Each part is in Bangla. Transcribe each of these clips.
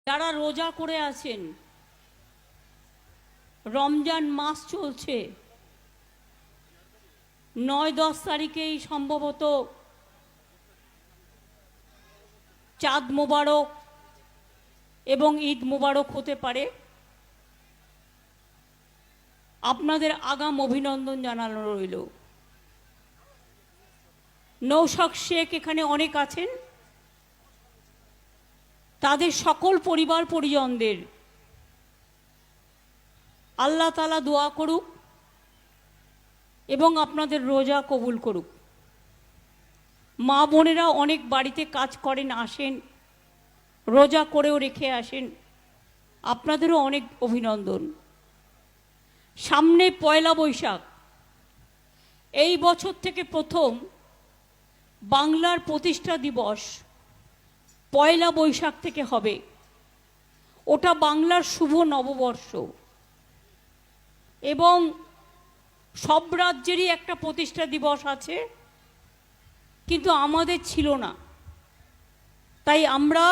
যারা রোজা করে আছেন, রমজান মাস চলছে, 9-10 তারিখেই সম্ভবত চাঁদ মোবারক এবং ঈদ মোবারক হতে পারে। আপনাদের আগাম অভিনন্দন জানানো রইল। নৌশাদ শেখ এখানে অনেক আছেন, তাদের সকল পরিবার পরিজনদের আল্লাহ তাআলা দোয়া করুক এবং আপনাদের রোজা কবুল করুক। মা বোনেরা অনেক বাড়িতে কাজ করেন, আসেন, রোজা করেও রেখে আসেন, আপনাদেরও অনেক অভিনন্দন। সামনে পয়লা বৈশাখ, এই বছর থেকে প্রথম বাংলার প্রতিষ্ঠা দিবস পয়লা বৈশাখ থেকে হবে। ওটা বাংলার শুভ নববর্ষ এবং সব রাজ্যেরই একটা প্রতিষ্ঠা দিবস আছে, কিন্তু আমাদের ছিল না। তাই আমরা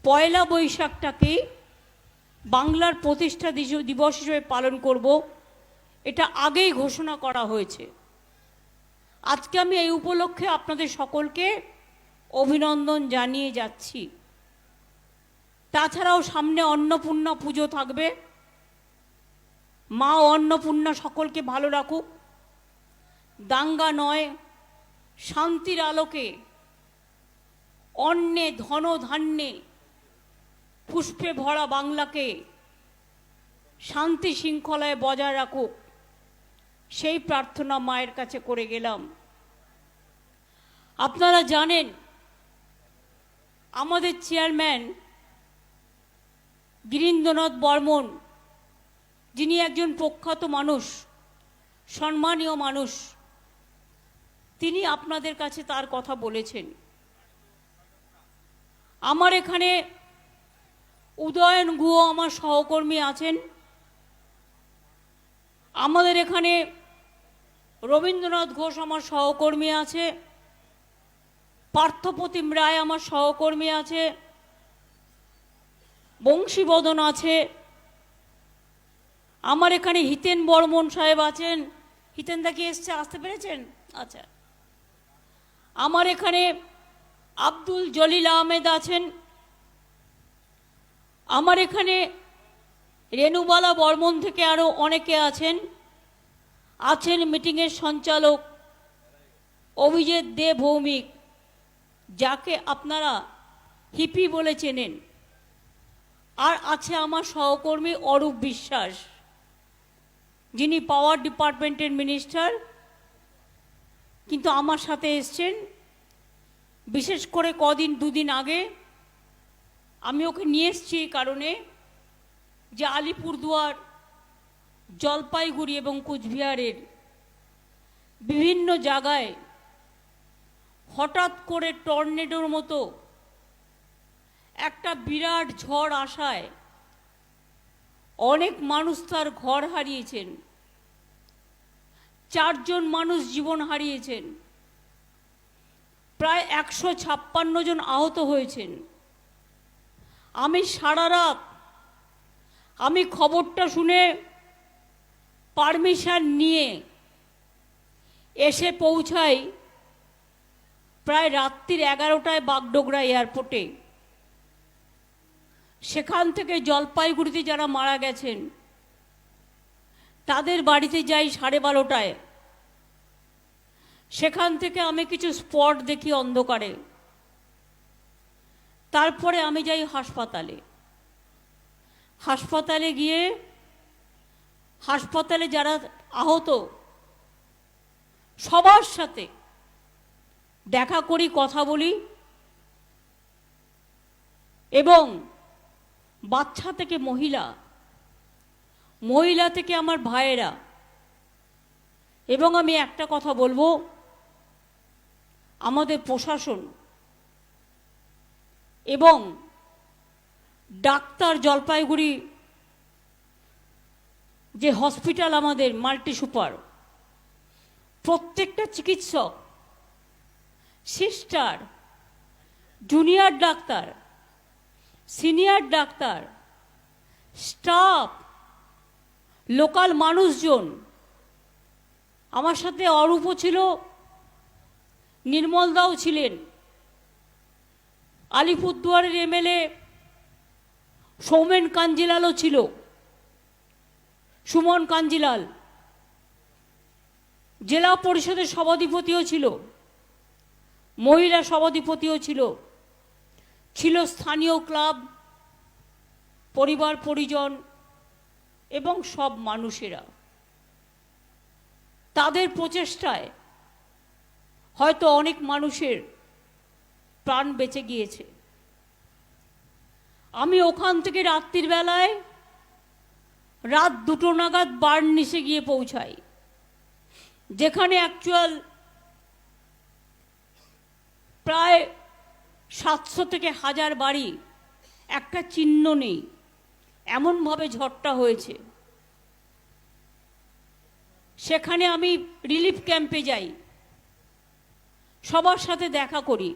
পয়লা বৈশাখটাকে বাংলার প্রতিষ্ঠা দিবস হিসেবে পালন করব, এটা আগেই ঘোষণা করা হয়েছে। আজকে আমি এই উপলক্ষে আপনাদের সকলকে অভিনন্দন জানিয়ে যাচ্ছি। তাছাড়াও সামনে অন্নপূর্ণা পুজো থাকবে। মা অন্নপূর্ণা সকলকে ভালো রাখুক, দাঙ্গা নয়, শান্তির আলোকে, অন্নে ধন ধান্যে পুষ্পে ভরা বাংলাকে শান্তি শৃঙ্খলায় বজায় রাখুক, সেই প্রার্থনা মায়ের কাছে করে গেলাম। আপনারা জানেন আমাদের চেয়ারম্যান গিরীন্দ্রনাথ বর্মন, যিনি একজন প্রখ্যাত মানুষ, সম্মানীয় মানুষ, তিনি আপনাদের কাছে তার কথা বলেছেন। আমার এখানে উদয়ন গুহ আমার সহকর্মী আছেন, আমাদের এখানে রবীন্দ্রনাথ ঘোষ আমার সহকর্মী আছে, পার্থপ্রতিম রায় আমার সহকর্মী আছে, বংশীবদন আছে, আমার এখানে হিতেন বর্মন সাহেব আছেন। হিতেন দা কি এসছে, আসতে পেরেছেন? আচ্ছা। আমার এখানে আব্দুল জলিল আহমেদ আছেন, আমার এখানে রেণুবালা বর্মন থেকে আরও অনেকে আছেন। মিটিংয়ের সঞ্চালক অভিজিৎ দে ভৌমিক, যাকে আপনারা হিপি বলে চেনেন। আর আছে আমার সহকর্মী অরূপ বিশ্বাস, যিনি পাওয়ার ডিপার্টমেন্টের মিনিস্টার, কিন্তু আমার সাথে এসছেন। বিশেষ করে দুদিন আগে আমি ওকে নিয়ে এসছি এই কারণে যে আলিপুরদুয়ার, জলপাইগুড়ি এবং কুচবিহারের বিভিন্ন জায়গায় হঠাৎ করে টর্নেডোর মতো একটা বিরাট ঝড় আসায় অনেক মানুষ তার ঘর হারিয়েছেন, 4 জন মানুষ জীবন হারিয়েছেন, প্রায় 156 জন আহত হয়েছেন। আমি সারা রাত আমি খবরটা শুনে পারমিশন নিয়ে এসে পৌঁছাই প্রায় রাত্রির 11টায় বাগডোগরা এয়ারপোর্টে। সেখান থেকে জলপাইগুড়িতে যারা মারা গেছেন তাদের বাড়িতে যাই 12:30টায়। সেখান থেকে আমি কিছু স্পট দেখি অন্ধকারে, তারপরে আমি যাই হাসপাতালে গিয়ে হাসপাতালে যারা আহত সবার সাথে দেখা করি, কথা বলি, এবং বাচ্চা থেকে মহিলা থেকে আমার ভাইয়েরা। এবং আমি একটা কথা বলবো, আমাদের প্রশাসন এবং ডাক্তার, জলপাইগুড়ি যে হসপিটাল আমাদের মাল্টি সুপার, প্রত্যেকটা চিকিৎসক, sister, junior doctor senior doctor, staff, local মানুষজন, আমার সাথে অরূপও ছিল, নির্মল দাও ছিলেন, আলিপুরদুয়ারের এমএলএ সৌমেন কাঞ্জিলালও ছিল, সুমন কাঞ্জিলাল, জেলা পরিষদের সভাধিপতিও ছিল, মহিলা সভাধিপতিও ছিল, ছিল স্থানীয় ক্লাব, পরিবার পরিজন এবং সব মানুষেরা। তাদের প্রচেষ্টায় হয়তো অনেক মানুষের প্রাণ বেঁচে গিয়েছে। আমি ওখান থেকে রাত্রির বেলায় রাত 2টো নাগাদ বার্নিসে গিয়ে পৌঁছাই, যেখানে অ্যাকচুয়াল প্রায় 700 থেকে 1000 বাড়ি, একটা চিহ্ন নেই, এমনভাবে ঝড়টা হয়েছে। সেখানে আমি রিলিফ ক্যাম্পে যাই, সবার সাথে দেখা করি।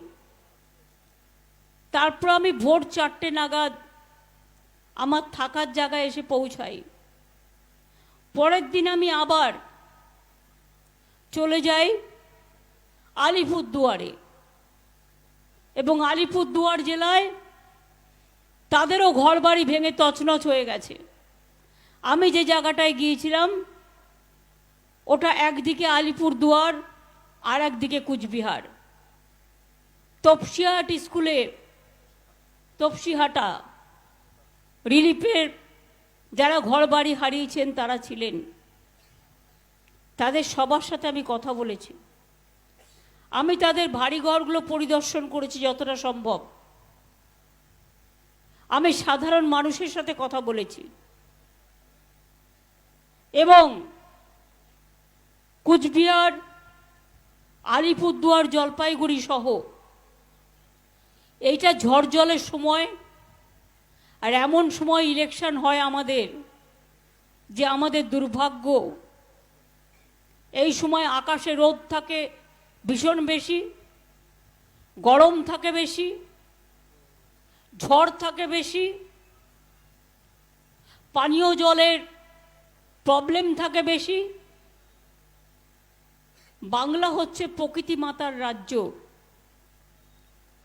তারপর আমি ভোর 4টে নাগাদ আমার থাকার জায়গায় এসে পৌঁছাই। পরের দিন আমি আবার চলে যাই আলিপুরদুয়ারে, এবং আলিপুরদুয়ার জেলায় তাদেরও ঘরবাড়ি ভেঙে তছনছ হয়ে গেছে। আমি যে জায়গাটায় গিয়েছিলাম ওটা একদিকে আলিপুরদুয়ার আর একদিকে কুচবিহার। তপসিহাট স্কুলে, তপসিহাটা রিলিফের যারা ঘরবাড়ি হারিয়েছেন তারা ছিলেন, তাদের সবার সাথে আমি কথা বলেছি। আমি তাদের ভারী ঘরগুলো পরিদর্শন করেছি যতটা সম্ভব। আমি সাধারণ মানুষের সাথে কথা বলেছি, এবং কুচবিহার, আলিপুরদুয়ার, জলপাইগুড়ি সহ এইটা ঝড় জলের সময়, আর এমন সময় ইলেকশন হয় আমাদের, যে আমাদের দুর্ভাগ্য এই সময় আকাশে রোদ থাকে ভীষণ বেশি, গরম থাকে বেশি, ঝড় থাকে বেশি, পানীয় জলের প্রবলেম থাকে বেশি। বাংলা হচ্ছে প্রকৃতি মাতার রাজ্য।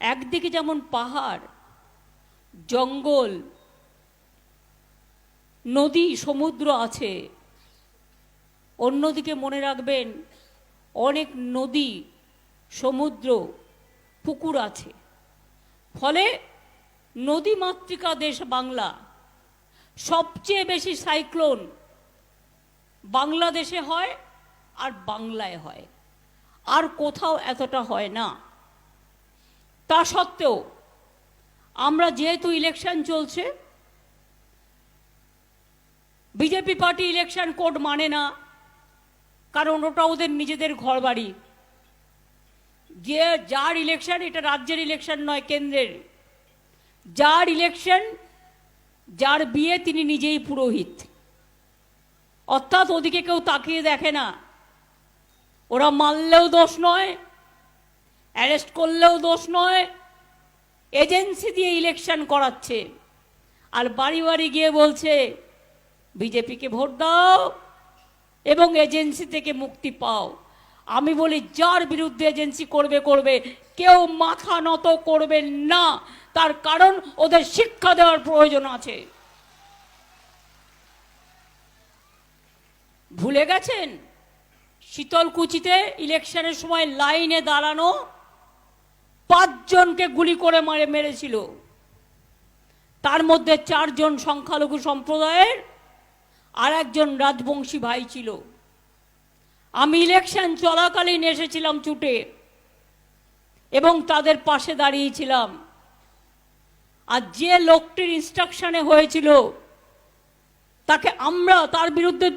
একদিকে যেমন পাহাড়, জঙ্গল, নদী, সমুদ্র আছে, অন্যদিকে মনে রাখবেন অনেক নদী, সমুদ্র, পুকুর আছে। ফলে নদী মাতৃকা দেশ বাংলা। সবচেয়ে বেশি সাইক্লোন বাংলাদেশে হয় আর বাংলায় হয়, আর কোথাও এতটা হয় না। তা সত্ত্বেও আমরা, যেহেতু ইলেকশন চলছে, বিজেপি পার্টি ইলেকশন কোড মানে না, কারণ ওটা ওদের নিজেদের ঘরবাড়ি। যে যার ইলেকশন, এটা রাজ্যের ইলেকশন নয়, কেন্দ্রের। যার ইলেকশন, যার বিয়ে, তিনি নিজেই পুরোহিত, অর্থাৎ ওদিকে কেউ তাকিয়ে দেখে না। ওরা মারলেও দোষ নয়, অ্যারেস্ট করলেও দোষ নয়, এজেন্সি দিয়ে ইলেকশন করাচ্ছে, আর বাড়ি বাড়ি গিয়ে বলছে বিজেপিকে ভোট দাও এবং এজেন্সি থেকে মুক্তি পাও। আমি বলি, যার বিরুদ্ধে এজেন্সি করবে করবে, কেউ মাথা নত করবে না, তার কারণ ওদের শিক্ষা দেওয়ার প্রয়োজন আছে। ভুলে গেছেন শীতলকুচিতে ইলেকশনের সময় লাইনে দাঁড়ানো 5 জনকে গুলি করে মেরেছিল, তার মধ্যে 4 জন সংখ্যালঘু সম্প্রদায়ের, আর একজন রাজবংশী ভাই ছিল। আমি ইলেকশন চলাকালীন এসেছিলাম ছুটে, এবং তাদের পাশে দাঁড়িয়েছিলাম। আর যে লোকটির ইনস্ট্রাকশনে হয়েছিল তাকে আমরা, তার বিরুদ্ধে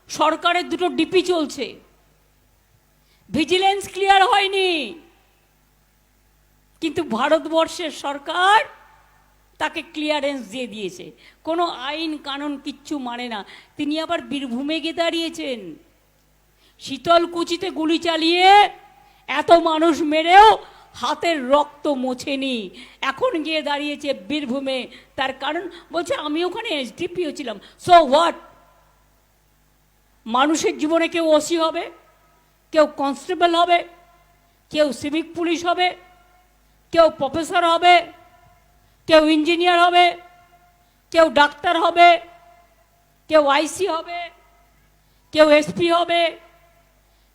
সরকারের 2টো ডিপি চলছে, ভিজিলেন্স ক্লিয়ার হয়নি, কিন্তু ভারতবর্ষের সরকার তাকে ক্লিয়ারেন্স দিয়ে দিয়েছে। কোনো আইন কানুন কিচ্ছু মানে না। তিনি আবার বীরভূমে গিয়ে দাঁড়িয়েছেন। শীতলকুচিতে গুলি চালিয়ে এত মানুষ মেরেও হাতের রক্ত মোছেনি, এখন গিয়ে দাঁড়িয়েছে বীরভূমে। তার কারণ বলছে আমি ওখানে এসডিপিও ছিলাম। So what? মানুষের জীবনে কেউ ওসি হবে, কেউ কনস্টেবল হবে, কেউ সিভিক পুলিশ হবে, কেউ প্রফেসর হবে, কেউ ইঞ্জিনিয়ার হবে, কেউ ডাক্তার হবে, কেউ আইসি হবে, কেউ এসপি হবে,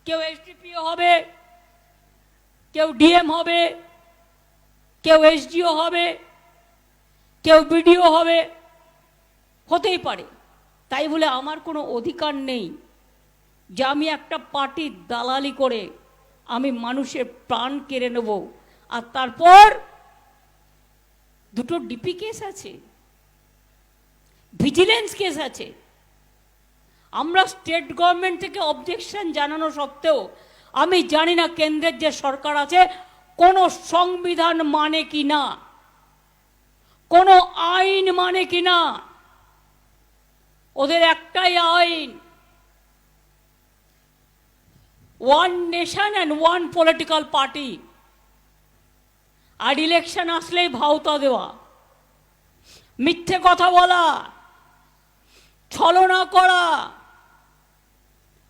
কেউ এসডিপিও হবে, কেউ ডিএম হবে, কেউ এসডিও হবে, কেউ বিডিও হবে, হতেই পারে। তাই বলে আমার কোনো অধিকার নেই যে আমি একটা পার্টির দালালি করে আমি মানুষের প্রাণ কেড়ে নেব। আর তারপর দুটো ডিপি কেস আছে, ভিজিলেন্স কেস আছে। আমরা স্টেট গভর্নমেন্ট থেকে অবজেকশন জানানো সত্ত্বেও আমি জানি না কেন্দ্রের যে সরকার আছে কোনো সংবিধান মানে কি না, কোনো আইন মানে কি না। ওদের একটাই আইন, one nation and one political party. আর ইলেকশন আসলেই ভাওতা দেওয়া, মিথ্যে কথা বলা, ছলনা করা।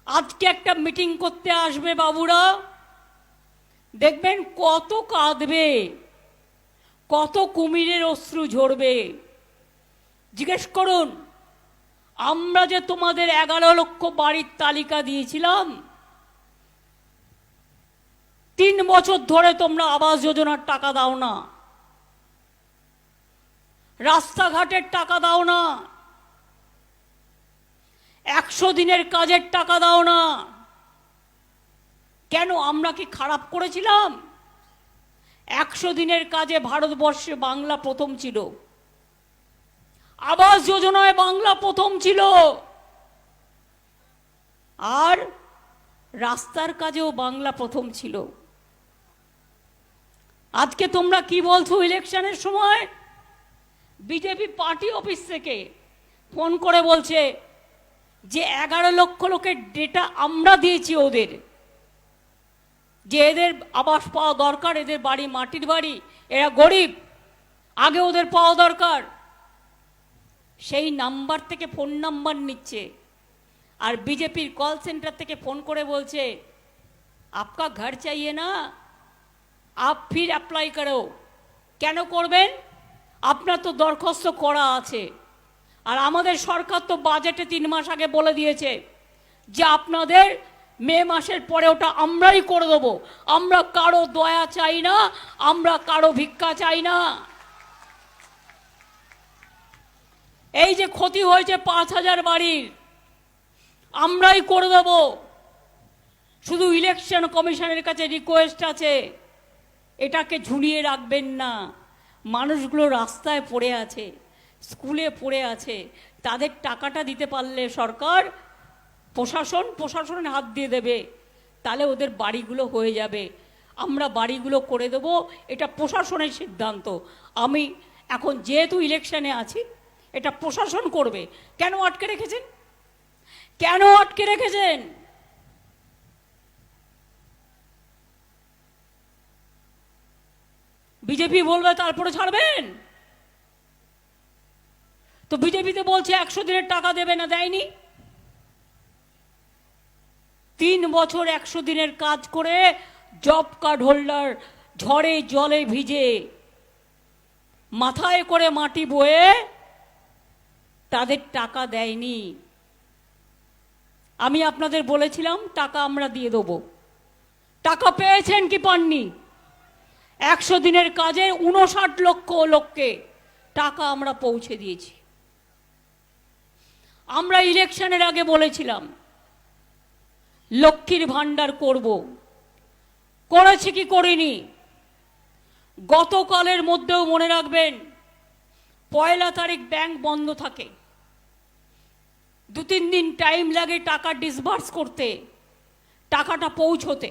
আজকে একটা মিটিং করতে আসবে বাবুরা, দেখবেন কত কাঁদবে, কত কুমিরের অশ্রু ঝরবে। জিজ্ঞেস করুন, আমরা যে তোমাদের 11 লক্ষ বাড়ির তালিকা দিয়েছিলাম, 3 বছর ধরে তোমরা আবাস যোজনার টাকা দাও না, রাস্তাঘাটের টাকা দাও না, 100 দিনের কাজের টাকা দাও না। কেন? আমরা কি খারাপ করেছিলাম? 100 দিনের কাজে ভারতবর্ষে বাংলা প্রথম ছিল, আবাস যোজনায় বাংলা প্রথম ছিল, আর রাস্তার কাজেও বাংলা প্রথম ছিল। আজকে তোমরা কি বলছো? ইলেকশনের সময় বিজেপি পার্টি অফিস থেকে ফোন করে বলছে যে 11 লক্ষ লোকের ডেটা আমরা দিয়েছি ওদের, যে এদের আবাস পাওয়া দরকার, এদের বাড়ি মাটির বাড়ি, এরা গরিব, আগে ওদের পাওয়া দরকার। সেই নাম্বার থেকে ফোন নাম্বার নিচ্ছে, আর বিজেপির কল সেন্টার থেকে ফোন করে বলছে আপকা ঘর চাইয়ে না, আপ ফির অ্যাপ্লাই করো। কেন করবেন? আপনার তো দরখাস্ত করা আছে। আর আমাদের সরকার তো বাজেটে 3 মাস আগে বলে দিয়েছে যে আপনাদের মে মাসের পরে ওটা আমরাই করে দেবো। আমরা কারো দয়া চাই না, আমরা কারো ভিক্ষা চাই না। এই যে ক্ষতি হয়েছে 5000 বাড়ির, আমরাই করে দেব। শুধু ইলেকশন কমিশনের কাছে রিকোয়েস্ট আছে, এটাকে ঝুলিয়ে রাখবেন না। মানুষগুলো রাস্তায় পড়ে আছে, স্কুলে পড়ে আছে, তাদের টাকাটা দিতে পারলে সরকার, প্রশাসনের হাত দিয়ে দেবে, তাহলে ওদের বাড়িগুলো হয়ে যাবে। আমরা বাড়িগুলো করে দেব, এটা প্রশাসনের সিদ্ধান্ত। আমি এখন যেহেতু ইলেকশনে আছি, এটা প্রশাসন করবে। কেন আটকে রেখেছেন? কেন আটকে রেখেছেন? বিজেপি বলবে তারপরে ছাড়বেন? তো বিজেপিতে বলছে 100 দিনের টাকা দেবে না, দেয়নি। 3 বছর 100 দিনের কাজ করে জব কার্ড হোল্ডার ঝড়ে জলে ভিজে মাথায় করে মাটি বয়ে তাদের টাকা দেয়নি। আমি আপনাদের বলেছিলাম টাকা আমরা দিয়ে দেবো। টাকা পেয়েছেন কি পাননি? 100 দিনের কাজে 59 লক্ষ লোককে টাকা আমরা পৌঁছে দিয়েছি। আমরা ইলেকশনের আগে বলেছিলাম লক্ষ্মীর ভান্ডার করব, করেছি কি করিনি? গতকালের মধ্যেও মনে রাখবেন 1 তারিখ ব্যাংক বন্ধ থাকে, 2-3 দিন টাইম লাগে টাকা ডিসবার্স করতে, টাকাটা পৌঁছতে।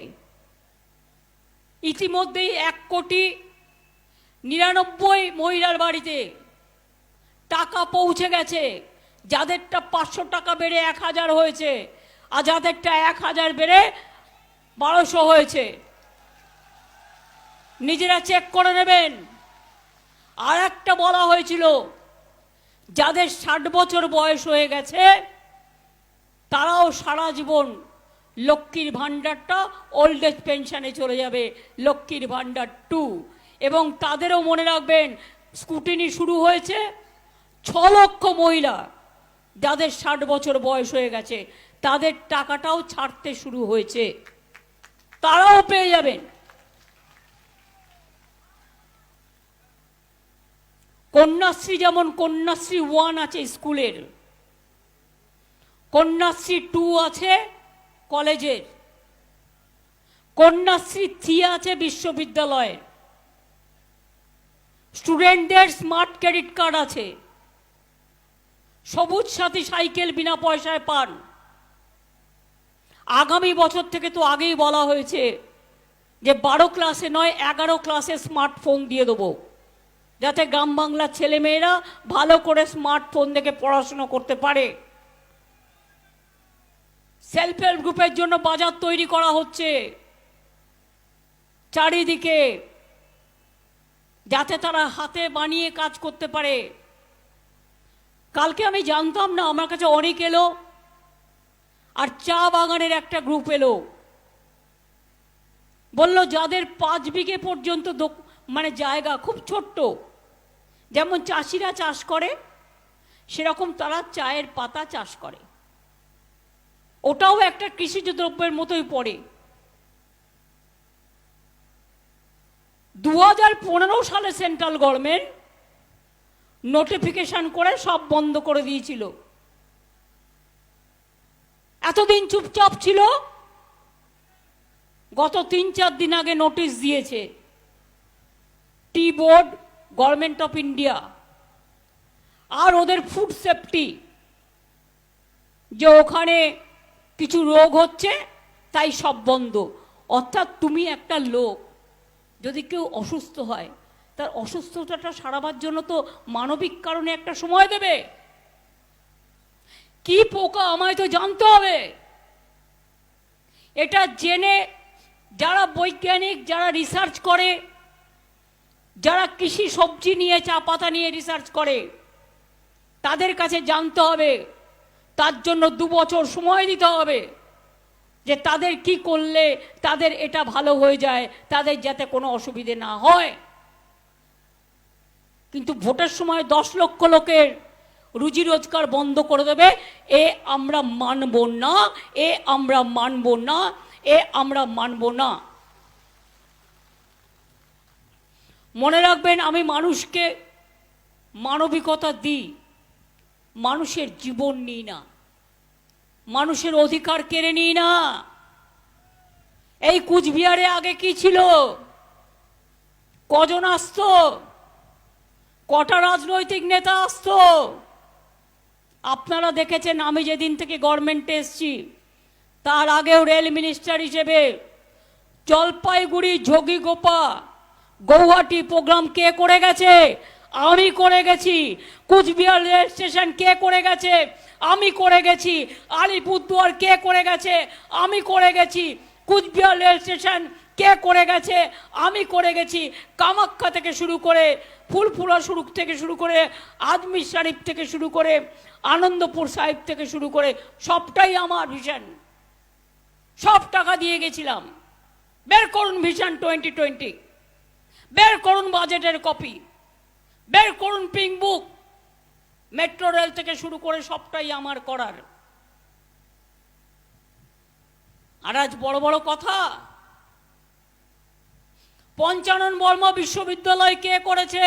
ইতিমধ্যেই 1,99,00,000 মহিলার বাড়িতে টাকা পৌঁছে গেছে। যাদেরটা 500 টাকা বেড়ে 1000 হয়েছে, আর যাদেরটা 1000 বেড়ে 1200 হয়েছে। নিজেরা চেক করে নেবেন। আর একটা বলা হয়েছিল, যাদের 60 বছর বয়স হয়ে গেছে তারাও সারা জীবন লক্ষ্মীর ভাণ্ডারটা ওল্ড এজ পেনশনে চলে যাবে, লক্ষ্মীর ভাণ্ডার 2। এবং তাদেরও মনে রাখবেন, স্কুটিনি শুরু হয়েছে, 6 লক্ষ মহিলা যাদের 60 বছর বয়স হয়ে গেছে তাদের টাকাটাও ছাড়তে শুরু হয়েছে, তারাও পেয়ে যাবেন। কন্যাশ্রী, যেমন কন্যাশ্রী 1 আছে স্কুলের, কন্যাশ্রী 2 আছে কলেজের, কন্যাশ্রী 3 আছে বিশ্ববিদ্যালয়ের। স্টুডেন্টদের স্মার্ট ক্রেডিট কার্ড আছে, সবুজ সাথী সাইকেল বিনা পয়সায় পান। আগামী বছর থেকে তো আগেই বলা হয়েছে যে 12 ক্লাসে নয় 11 ক্লাসে স্মার্টফোন দিয়ে দেবো, যাতে গ্রাম বাংলার ছেলেমেয়েরা ভালো করে স্মার্টফোন দেখে পড়াশোনা করতে পারে। সেলফ হেল্প গ্রুপের জন্য বাজার তৈরি করা হচ্ছে চারিদিকে, যাতে তারা হাতে বানিয়ে কাজ করতে পারে। কালকে আমি জানতাম না, আমার কাছে অনেক এলো, আর চা বাগানের একটা গ্রুপ এলো, বলল যাদের 5 বিঘে পর্যন্ত মানে জায়গা খুব ছোট্ট, যেমন চাষিরা চাষ করে সেরকম তারা চায়ের পাতা চাষ করে, ওটাও একটা কৃষিজ দ্রব্যের মতোই পড়ে। 2015 সালে সেন্ট্রাল গভর্নমেন্ট নোটিফিকেশন করে সব বন্ধ করে দিয়েছিল। এতদিন চুপচাপ ছিল, গত 3-4 দিন আগে নোটিশ দিয়েছে tea board, government of India আর ওদের ফুড সেফটি, যে ওখানে কিছু রোগ হচ্ছে তাই সব বন্ধ। অর্থাৎ তুমি একটা লোক যদি কেউ অসুস্থ হয়, তার অসুস্থতাটা সারাবার জন্য তো মানবিক কারণে একটা সময় দেবে। কি পোকা আমায় তো জানতে হবে। এটা জেনে যারা বৈজ্ঞানিক, যারা রিসার্চ করে, যারা কৃষি সবজি নিয়ে, চা পাতা নিয়ে রিসার্চ করে, তাদের কাছে জানতে হবে, তার জন্য 2 বছর সময় দিতে হবে, যে তাদের কি করলে তাদের এটা ভালো হয়ে যায়, তাদের যাতে কোনো অসুবিধে না হয়। কিন্তু ভোটের সময় 10 লক্ষ লোকের রুজি রোজগার বন্ধ করে দেবে, এ আমরা মানব না, এ আমরা মানব না, এ আমরা মানব না। মনে রাখবেন, আমি মানুষকে মানবিকতা দিই, মানুষের জীবন নিই না, মানুষের অধিকার কেড়ে নিই না। এই কুচবিহারে আগে কি ছিল? কজন আসতো? কটা রাজনৈতিক নেতা আসতো? আপনারা দেখেছেন, আমি যেদিন থেকে গভর্নমেন্টে এসছি তার আগেও রেল মিনিস্টার হিসেবে জলপাইগুড়ি, যোগীগোপা, গৌহাটি প্রোগ্রাম কে করে গেছে? আমি করে গেছি। কুচবিহার রেল স্টেশন কে করে গেছে? আমি করে গেছি। আলিপুরদুয়ার কে করে গেছে? আমি করে গেছি। কুচবিহার রেল স্টেশন কে করে গেছে? আমি করে গেছি। কামাখ্যা থেকে শুরু করে, ফুলপুরা থেকে শুরু করে, আজমির শরীফ থেকে শুরু করে, আনন্দপুর সাহিব থেকে শুরু করে, সবটাই আমার ভিশন। সব টাকা দিয়ে গেছিলাম। বের করুন ভিশন 2020, বের করুন বাজেটের কপি, বের করুন পিঙ্ক বুক। মেট্রো রেল থেকে শুরু করে সবটাই আমার করার। আর আজ বড় বড় কথা। পঞ্চানন বর্মা বিশ্ববিদ্যালয় কে করেছে?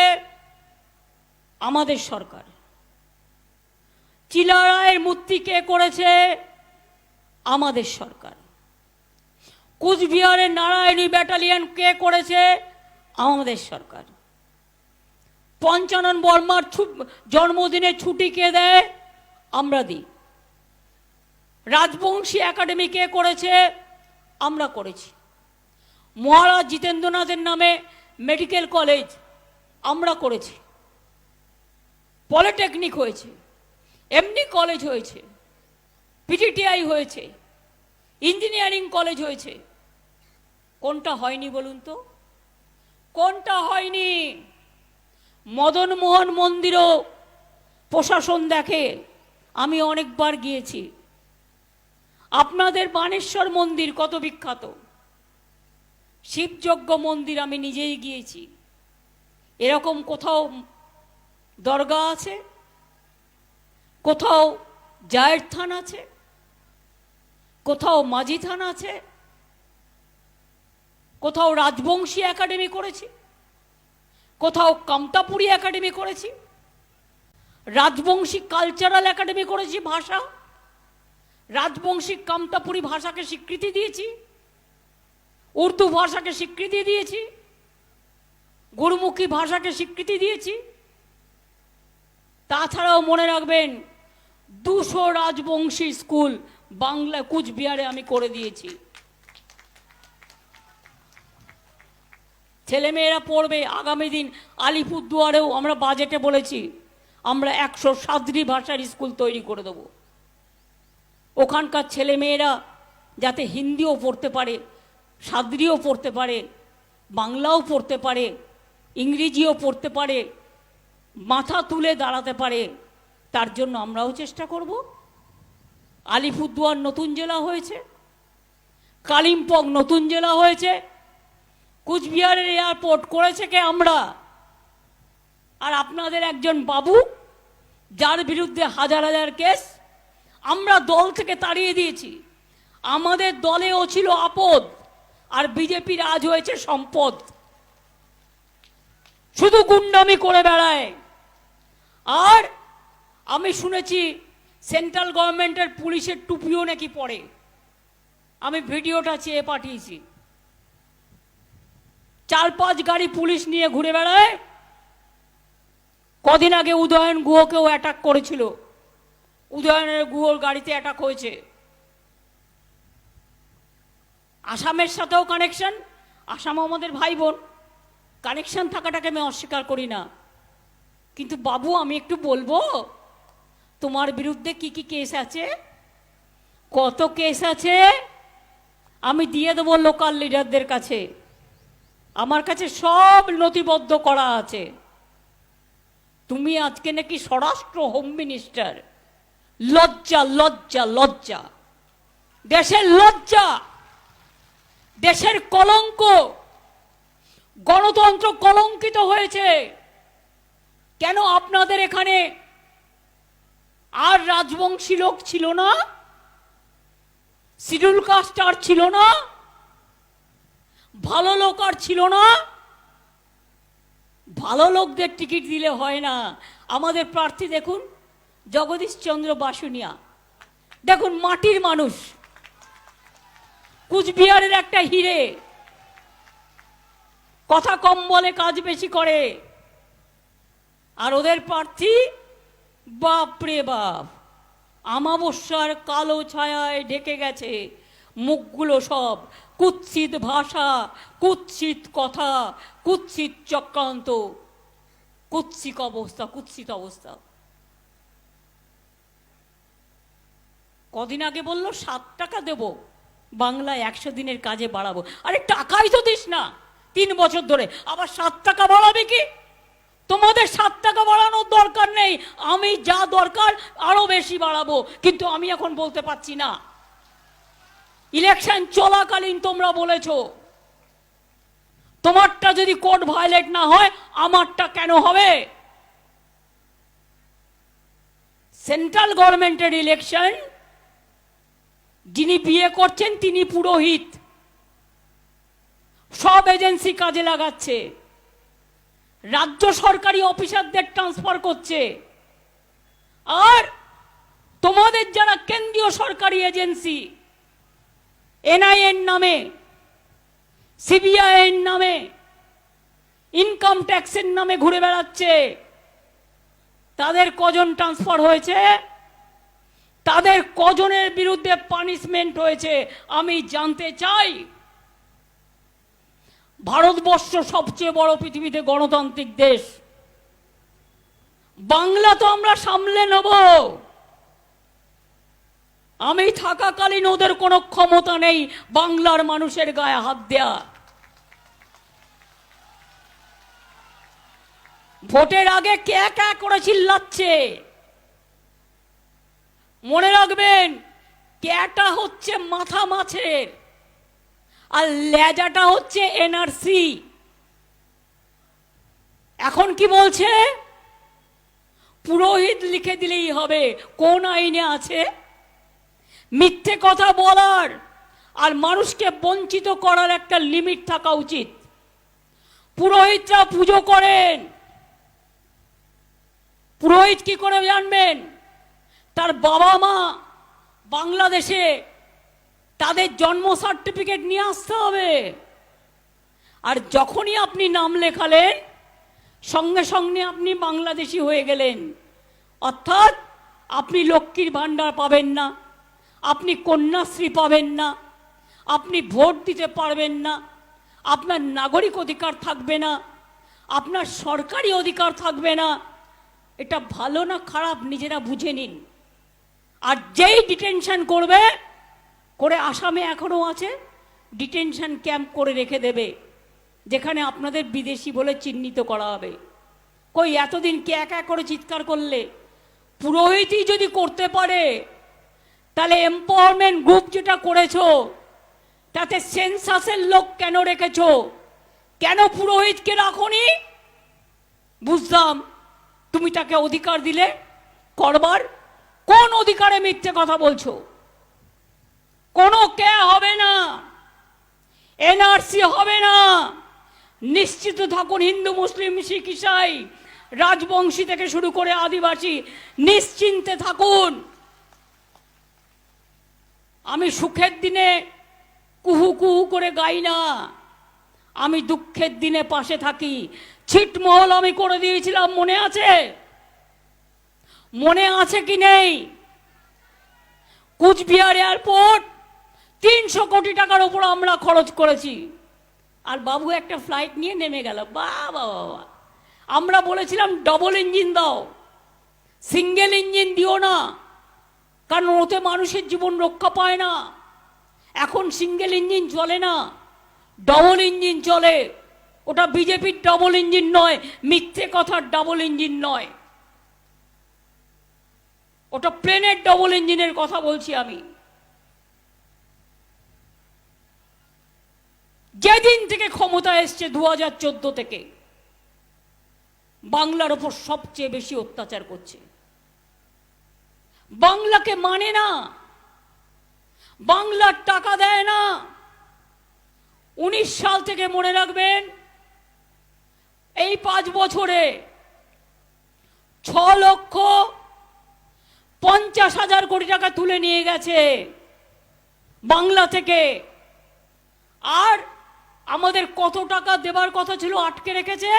আমাদের সরকার। চিলারায়ের মূর্তি কে করেছে? আমাদের সরকার। কুচবিহারের নারায়ণী ব্যাটালিয়ন কে করেছে? আমাদের সরকার। পঞ্চানন বর্মার জন্মদিনে ছুটি কে দেয়? আমরা দিই। রাজবংশী একাডেমি কে করেছে? আমরা করেছি। মহারাজ জিতেন্দ্রনাথের নামে মেডিকেল কলেজ আমরা করেছি। পলিটেকনিক হয়েছে, এমনি কলেজ হয়েছে, পিটিটিআই হয়েছে, ইঞ্জিনিয়ারিং কলেজ হয়েছে। কোনটা হয়নি বলুন তো? কোনটা হয়নি? মদন মোহন মন্দিরও প্রশাসন দেখে, আমি অনেকবার গিয়েছি। আপনাদের বানেশ্বর মন্দির কত বিখ্যাত, শিবযজ্ঞ মন্দির আমি নিজেই গিয়েছি। এরকম কোথাও দরগা আছে? কোথাও জায়ের থান আছে? কোথাও মাঝি থান আছে? কোথাও রাজবংশী একাডেমি করেছি, কোথাও কামতাপুরী একাডেমি করেছি, রাজবংশী কালচারাল একাডেমি করেছি, ভাষা রাজবংশী কামতাপুরী ভাষাকে স্বীকৃতি দিয়েছি, উর্দু ভাষাকে স্বীকৃতি দিয়েছি, গুরুমুখী ভাষাকে স্বীকৃতি দিয়েছি। তাছাড়াও মনে রাখবেন 200 রাজবংশী স্কুল বাংলা কুচবিহারে আমি করে দিয়েছি। ছেলেমেয়েরা পড়বে আগামী দিন। আলিপুরদুয়ারেও আমরা বাজেটে বলেছি আমরা 100 সাদ্রি ভাষার স্কুল তৈরি করে দেব। ওখানকার ছেলেমেয়েরা যাতে হিন্দিও পড়তে পারে, সাদ্রিও পড়তে পারে, বাংলাও পড়তে পারে, ইংরেজিও পড়তে পারে, মাথা তুলে দাঁড়াতে পারে, তার জন্য আমরাও চেষ্টা করব। আলিপুরদুয়ার নতুন জেলা হয়েছে, কালিম্পং নতুন জেলা হয়েছে, কুচবিহারের এয়ারপোর্ট করেছে কে? আমরা। আর আপনাদের একজন বাবু যার বিরুদ্ধে হাজার হাজার কেস, আমরা দল থেকে তাড়িয়ে দিয়েছি। আমাদের দলেও ছিল আপদ, আর বিজেপির আজ হয়েছে সম্পদ। শুধু গুন্ডামি করে বেড়ায়। আর আমি শুনেছি সেন্ট্রাল গভর্নমেন্টের পুলিশের টুপিও নাকি পরে। আমি ভিডিওটা চেয়ে পাঠিয়েছি। 4-5 গাড়ি পুলিশ নিয়ে ঘুরে বেড়ায়। কদিন আগে উদয়ন গুহকেও অ্যাটাক করেছিল, উদয়নের গুহর গাড়িতে অ্যাটাক হয়েছে। আসামের সাথেও কানেকশন, আসাম আমাদের ভাই বোন, কানেকশন থাকাটাকে আমি অস্বীকার করি না। কিন্তু বাবু আমি একটু বলবো তোমার বিরুদ্ধে কি কি কেস আছে, কত কেস আছে আমি দিয়ে দেবো লোকাল লিডারদের কাছে। আমার কাছে সব নথিবদ্ধ করা আছে। তুমি আজকে নাকি স্বরাষ্ট্র হোম মিনিস্টার। লজ্জা লজ্জা লজ্জা, দেশের লজ্জা, দেশের কলঙ্ক। গণতন্ত্র কলঙ্কিত হয়েছে। কেন আপনাদের এখানে আর রাজবংশী লোক ছিল না? শিডিউল কাস্ট আর ছিল না? ভালো লোক আর ছিল না? ভালো লোকদের টিকিট দিলে হয় না। আমাদের প্রার্থী দেখুন, জগদীশ চন্দ্র বাসুনিয়া, দেখুন মাটির মানুষ, কুচবিহারের একটা হিরে, কথা কম বলে কাজ বেশি করে। আর ওদের প্রার্থী বাপরে বাপ, আমাবস্যার কালো ছায়ায় ঢেকে গেছে মুখগুলো সব। কুৎসিত ভাষা, কুৎসিত কথা, কুৎসিত চক্রান্ত, কুৎসিত অবস্থা, কুৎসিত অবস্থা। কদিন আগে বললো 7 টাকা দেব বাংলায় 100 দিনের কাজে বাড়াবো। আরে টাকাই তো দিস না 3 বছর ধরে, আবার 7 টাকা বাড়াবে কি? তোমাদের 7 টাকা বাড়ানোর দরকার নেই, আমি যা দরকার আরো বেশি বাড়াবো, কিন্তু আমি এখন বলতে পারছি না। ইলেকশন চলাকালীন তোমরা বলেছো তোমারটা যদি কোড ভায়োলেট না হয় আমারটা কেন হবে? সেন্ট্রাল গভর্নমেন্টের ইলেকশন, যিনি বিয়ে করছেন তিনি পুরোহিত, সব এজেন্সি কাজে লাগাচ্ছে, রাজ্য সরকারি অফিসারদের ট্রান্সফার করছে। আর তোমাদের যারা কেন্দ্রীয় সরকারি এজেন্সি, এনআইএর নামে, সিবিআই এর নামে, ইনকাম ট্যাক্সের নামে ঘুরে বেড়াচ্ছে, তাদের কজন ট্রান্সফার হয়েছে? তাদের কজনের বিরুদ্ধে পানিশমেন্ট হয়েছে আমি জানতে চাই। ভারতবর্ষ সবচেয়ে বড় পৃথিবীতে গণতান্ত্রিক দেশ, বাংলা তো আমরা সামলে নেব। আমি থাকাকালীন ওদের কোনো ক্ষমতা নেই বাংলার মানুষের গায়ে হাত দেয়া। ভোটের আগে কে কে করে চিল্লাচ্ছে। মনে রাখবেন, ক্যাটা হচ্ছে মাথা মাছের আর লেজাটা হচ্ছে এনআরসি। এখন কি বলছে? পুরোহিত লিখে দিলেই হবে। কোন আইনে আছে? মিথ্যে কথা বলার আর মানুষকে বঞ্চিত করার একটা লিমিট থাকা উচিত। পুরোহিতরা পুজো করেন, পুরোহিত কি করে জানবেন? তার বাবা মা বাংলাদেশে, তাদের জন্ম সার্টিফিকেট নিয়ে আসতে হবে। আর যখনই আপনি নাম লেখালেন, সঙ্গে সঙ্গে আপনি বাংলাদেশি হয়ে গেলেন। অর্থাৎ আপনি লক্ষ্মীর ভাণ্ডার পাবেন না, আপনি কন্যাশ্রী পাবেন না, আপনি ভোট দিতে পারবেন না, আপনার নাগরিক অধিকার থাকবে না, আপনার সরকারি অধিকার থাকবে না। এটা ভালো না খারাপ নিজেরা বুঝে নিন। আর যেই ডিটেনশন করবে, করে আসামে এখনো আছে, ডিটেনশন ক্যাম্প করে রেখে দেবে, যেখানে আপনাদের বিদেশি বলে চিহ্নিত করা হবে। কই এতদিন কে একা করে চিৎকার করলে? পুরোহিতই যদি করতে পারে, তাহলে এম্পাওয়ারমেন্ট গ্রুপ যেটা করেছো, তাতে সেন্সাসের লোক কেন রেখেছো? কেন পুরোহিতকে রাখোনি? বুঝলাম তুমি তাকে অধিকার দিলে করবার। কোন অধিকারে মিথ্যে কথা বলছো? কোনো কে হবে না, এনআরসি হবে না। নিশ্চিত থাকুন, হিন্দু মুসলিম শিখ ইসাই, রাজবংশী থেকে শুরু করে আদিবাসী, নিশ্চিন্তে থাকুন। আমি সুখের দিনে কুহু কুহু করে গাই না, আমি দুঃখের দিনে পাশে থাকি। ছিটমহল আমি করে দিয়েছিলাম, মনে আছে? মনে আছে কি নেই? কুচবিহার এয়ারপোর্ট 300 কোটি টাকার উপর আমরা খরচ করেছি। আর বাবু একটা ফ্লাইট নিয়ে নেমে গেল। বাবা বাবা, আমরা বলেছিলাম ডবল ইঞ্জিন দাও, সিঙ্গেল ইঞ্জিন দিও না, কারণ ওতে মানুষের জীবন রক্ষা পায় না। এখন সিঙ্গেল ইঞ্জিন চলে না, ডবল ইঞ্জিন চলে। ওটা বিজেপির ডবল ইঞ্জিন নয়, মিথ্যে কথার ডবল ইঞ্জিন নয়, ওটা প্লেনের ডবল ইঞ্জিনের কথা বলছি আমি। যেদিন থেকে ক্ষমতা এসছে 2014 থেকে, বাংলার ওপর সবচেয়ে বেশি অত্যাচার করছে। বাংলাকে মানে না, বাংলার টাকা দেয় না। 19 সাল থেকে মনে রাখবেন, এই 5 বছরে 6,50,000 কোটি টাকা তুলে নিয়ে গেছে বাংলা থেকে। আর আমাদের কত টাকা দেবার কথা ছিল আটকে রেখেছে?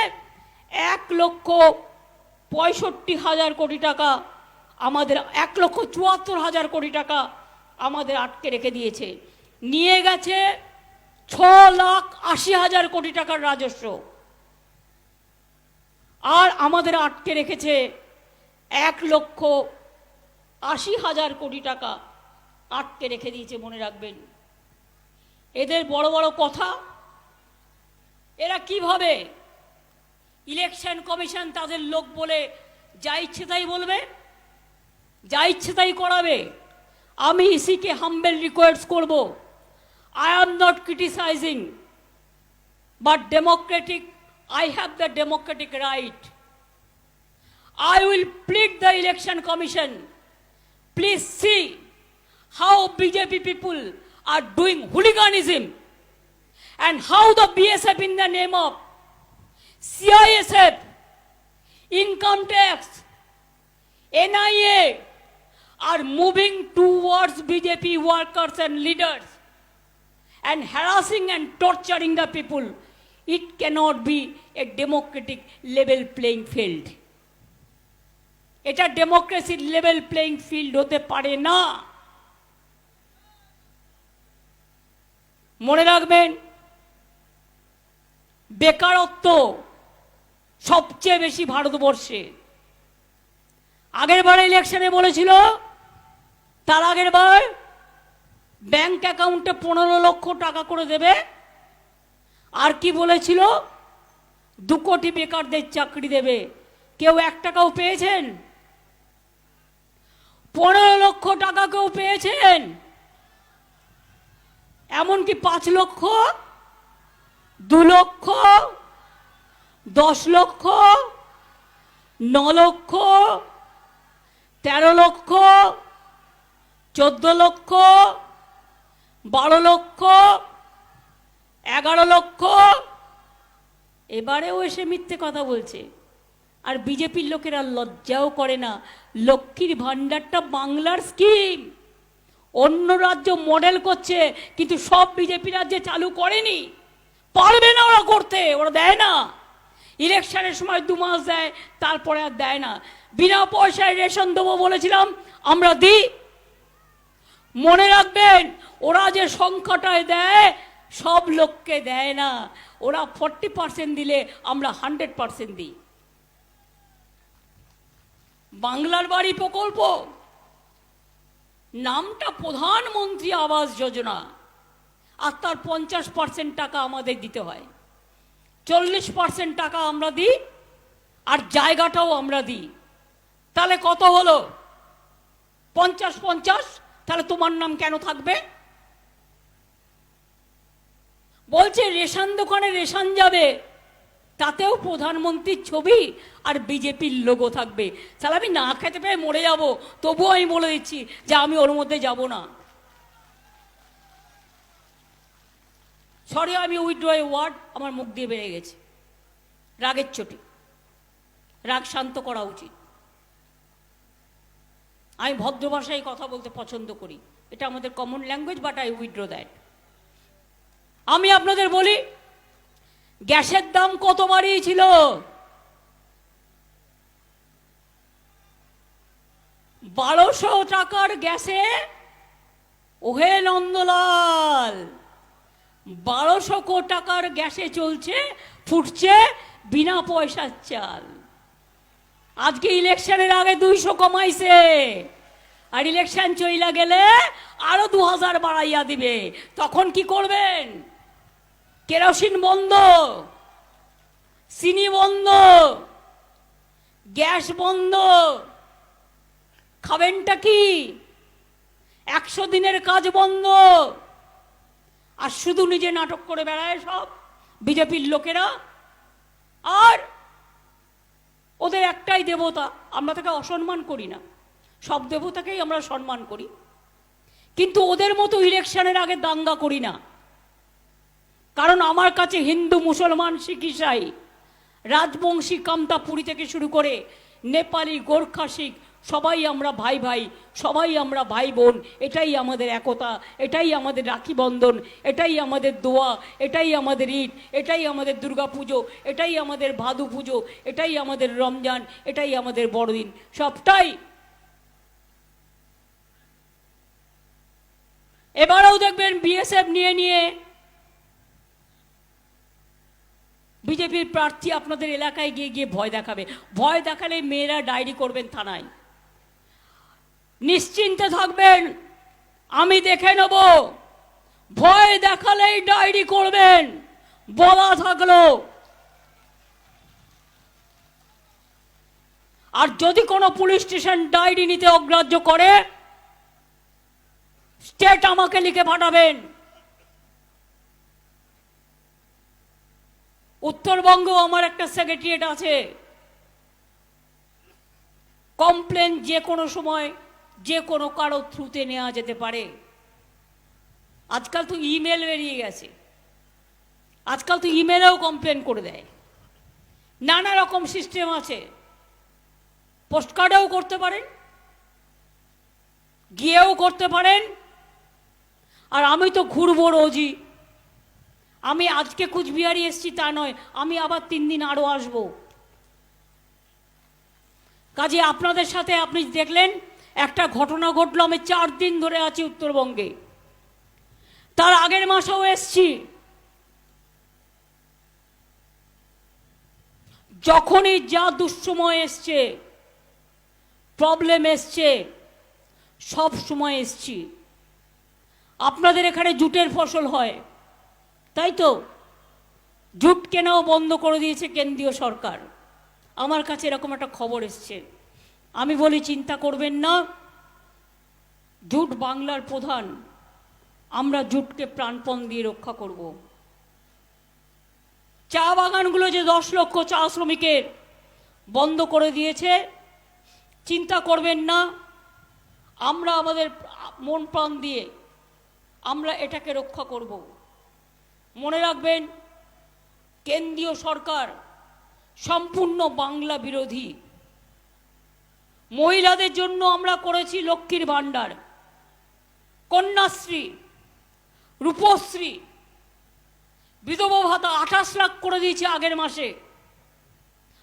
1,65,000 কোটি টাকা আমাদের, 1,74,000 কোটি টাকা আমাদের আটকে রেখে দিয়েছে। নিয়ে গেছে 6,80,000 কোটি টাকার রাজস্ব। আর আমাদের আটকে রেখেছে 1,80,000 কোটি টাকা আটকে রেখে দিয়েছে, মনে রাখবেন। এদের বড় বড় কথা। এরা কিভাবে ইলেকশন কমিশন তাদের লোক বলে যা ইচ্ছে তাই বলবে, যা ইচ্ছে তাই করাবে। আমি ইসিকে হাম্বেল রিকোয়েস্ট করব, I am not criticizing, but I have the democratic right. I will plead the election commission. Please see how BJP people are doing hooliganism and how the BSF in the name of CISF, income tax, NIA are moving towards BJP workers and leaders and harassing and torturing the people. It cannot be a democratic level playing field. এটা ডেমোক্রেসির লেভেল প্লেইং ফিল্ড হতে পারে না। মনে রাখবেন, বেকারত্ব সবচেয়ে বেশি ভারতবর্ষে। আগের বার ইলেকশনে বলেছিল, তার আগের বার ব্যাংক অ্যাকাউন্টে 15 লক্ষ টাকা করে দেবে। আর কি বলেছিল? 2 কোটি বেকারদের চাকরি দেবে, কেউ 1 টাকাও পেয়েছেন? 15 লক্ষ টাকা কেউ পেয়েছেন? এমনকি 5 লক্ষ, 2 লক্ষ, 10 লক্ষ, 9 লক্ষ, 13 লক্ষ, 14 লক্ষ, 12 লক্ষ, 11 লক্ষ। এবারেও এসে মিথ্যে কথা বলছে। আর বিজেপির লোকেরা লজ্জাও করে না। লক্ষ্মীর ভাণ্ডারটা বাংলার স্কিম, অন্য রাজ্য মডেল করছে, কিন্তু সব বিজেপি রাজ্যে চালু করেনি, পারবে না ওরা করতে, ওরা দেয় না। ইলেকশনের সময় 2 মাস দেয়, তারপরে আর দেয় না। বিনা পয়সায় রেশন দেবো বলেছিলাম, আমরা দিই। মনে রাখবেন, ওরা যে সংখ্যাটায় দেয় সব লোককে দেয় না। ওরা 40% দিলে আমরা 100% দিই। বাংলার বাড়ি প্রকল্প, নামটা প্রধানমন্ত্রী আবাস যোজনা, আর তার 50% টাকা আমাদের দিতে হয়। 40% টাকা আমরা দিই, আর জায়গাটাও আমরা দিই। তাহলে কত হলো? 50-50। তাহলে তোমার নাম কেন থাকবে? বলছে রেশন দোকানে রেশন যাবে, তাতেও প্রধানমন্ত্রীর ছবি আর বিজেপির লোগো থাকবে। তাহলে আমি না খেতে পেয়ে মরে যাব, তবুও আমি বলে দিচ্ছি যে আমি ওর মধ্যে যাব না। সরি, আমি উইথড্র এ ওয়ার্ড, আমার মুখ দিয়ে বেড়ে গেছে। রাগের চোটে, রাগ শান্ত করা উচিত। আমি ভদ্র ভাষায় কথা বলতে পছন্দ করি, এটা আমাদের common language, but I withdraw that. আমি আপনাদের বলি, গ্যাসের দাম কত বাড়িয়েছিল? 1200 টাকার গ্যাসে, ওহে নন্দলাল, 1200 টাকার গ্যাসে চলছে, ফুটছে বিনা পয়সার চাল। আজকে ইলেকশনের আগে 200 কমাইছে, আর ইলেকশন চইলা গেলে আরো 2000 বাড়াইয়া দিবে। তখন কি করবেন? কেরোসিন বন্ধ, চিনি বন্ধ, গ্যাস বন্ধ, খাবেনটা কি? 100 দিনের কাজ বন্ধ। আর শুধু নিজে নাটক করে বেড়ায় সব বিজেপির লোকেরা। আর ওদের একটাই দেবতা, আমরা তাকে অসম্মান করি না, সব দেবতাকেই আমরা সম্মান করি, কিন্তু ওদের মতো ইলেকশনের আগে দাঙ্গা করি না। কারণ আমার কাছে হিন্দু, মুসলমান, শিখ, ইসাই, রাজবংশী, কামতাপুরি থেকে শুরু করে নেপালি, গোর্খা, শিখ, সবাই আমরা ভাই ভাই, সবাই আমরা ভাই বোন। এটাই আমাদের একতা, এটাই আমাদের রাখি বন্ধন, এটাই আমাদের দোয়া, এটাই আমাদের ঈদ, এটাই আমাদের দুর্গা পুজো, এটাই আমাদের ভাদু পুজো, এটাই আমাদের রমজান, এটাই আমাদের বড়দিন, সবটাই। এবারেও দেখবেন বিএসএফ নিয়ে নিয়ে বিজেপির প্রার্থী আপনাদের এলাকায় গিয়ে গিয়ে ভয় দেখাবে। ভয় দেখালে মেয়েরা ডায়েরি করবেন থানায়। নিশ্চিন্তে থাকবেন, আমি দেখে নেব। ভয় দেখালেই ডায়েরি করবেন, বলা থাকলো। আর যদি কোনো পুলিশ স্টেশন ডায়েরি নিতে অগ্রাহ্য করে, স্টেট আমাকে লিখে পাঠাবেন। উত্তরবঙ্গ আমার একটা সেক্রেটারিয়েট আছে। কমপ্লেন যে কোনো সময় যে কোনো কারো থ্রুতে নেওয়া যেতে পারে। আজকাল তো ইমেল বেরিয়ে গেছে, আজকাল তো ইমেলেও কমপ্লেন করে দেয়। নানা রকম সিস্টেম আছে, পোস্টকার্ডেও করতে পারেন, গিয়েও করতে পারেন। আর আমি তো ঘুরবো রোজই। আমি আজকে কুচবিহারি এসছি তা নয়, আমি আবার 3 দিন আরো আসবো। কাজে আপনাদের সাথে আপনি দেখলেন একটা ঘটনা ঘটলো। আমি 4 দিন ধরে আছি উত্তরবঙ্গে, তার আগের মাসেও এসছি। যখনই যা দুঃসময় এসছে, প্রবলেম এসছে, সব সময় এসছি। আপনাদের এখানে জুটের ফসল হয়, তাই তো? জুট কেনাও বন্ধ করে দিয়েছে কেন্দ্রীয় সরকার। আমার কাছে এরকম একটা খবর এসছে। আমি বলি চিন্তা করবেন না, জুট বাংলার প্রধান, আমরা জুটকে প্রাণপণ দিয়ে রক্ষা করব। চা বাগানগুলো যে 10 লক্ষ চা শ্রমিকের বন্ধ করে দিয়েছে, চিন্তা করবেন না, আমরা আমাদের মন প্রাণ দিয়ে আমরা এটাকে রক্ষা করব। মনে রাখবেন, কেন্দ্রীয় সরকার সম্পূর্ণ বাংলা বিরোধী। মহিলাদের জন্য আমরা করেছি লক্ষ্মীর ভাণ্ডার, কন্যাশ্রী, রূপশ্রী, বিধবা ভাতা 28 লাখ করে দিয়েছি আগের মাসে।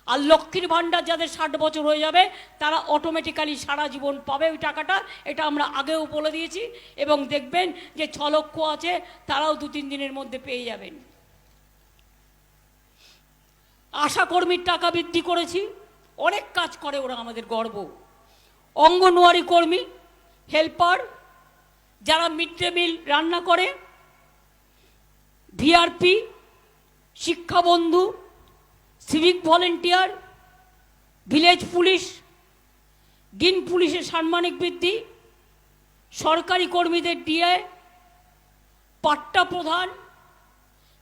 আর লক্ষ্মীর ভাণ্ডার যাদের 60 বছর হয়ে যাবে তারা অটোমেটিক্যালি সারা জীবন পাবে ওই টাকাটা। এটা আমরা আগেও বলে দিয়েছি, এবং দেখবেন যে 6 লক্ষ আছে তারাও 2-3 দিনের মধ্যে পেয়ে যাবেন। আশা কর্মীর টাকা বৃদ্ধি করেছি, অনেক কাজ করে ওরা, আমাদের গর্ব। অঙ্গনওয়াড়ি কর্মী, হেল্পার, যারা মিড ডে মিল রান্না করে, VRP, Shikshabandhu, civic volunteer, village police, green পুলিশের সাম্মানিক বৃদ্ধি, সরকারি কর্মীদের ডিএ, পাট্টা প্রধান,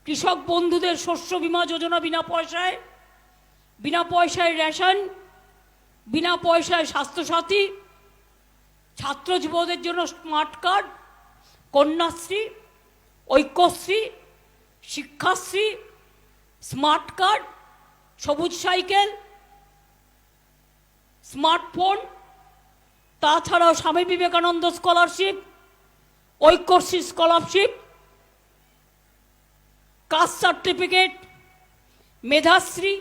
কৃষক বন্ধুদের শস্য বীমা যোজনা বিনা পয়সায় রেশন, বিনা পয়সায় স্বাস্থ্যসাথী, ছাত্র যুবদের জন্য smart card, Kanyashree, Aikyashree, Shikshashree, smart card, সবুজ সাইকেল, স্মার্টফোন, তাছাড়াও Swami Vivekananda scholarship, Aikyashree scholarship, caste certificate, Medhashree,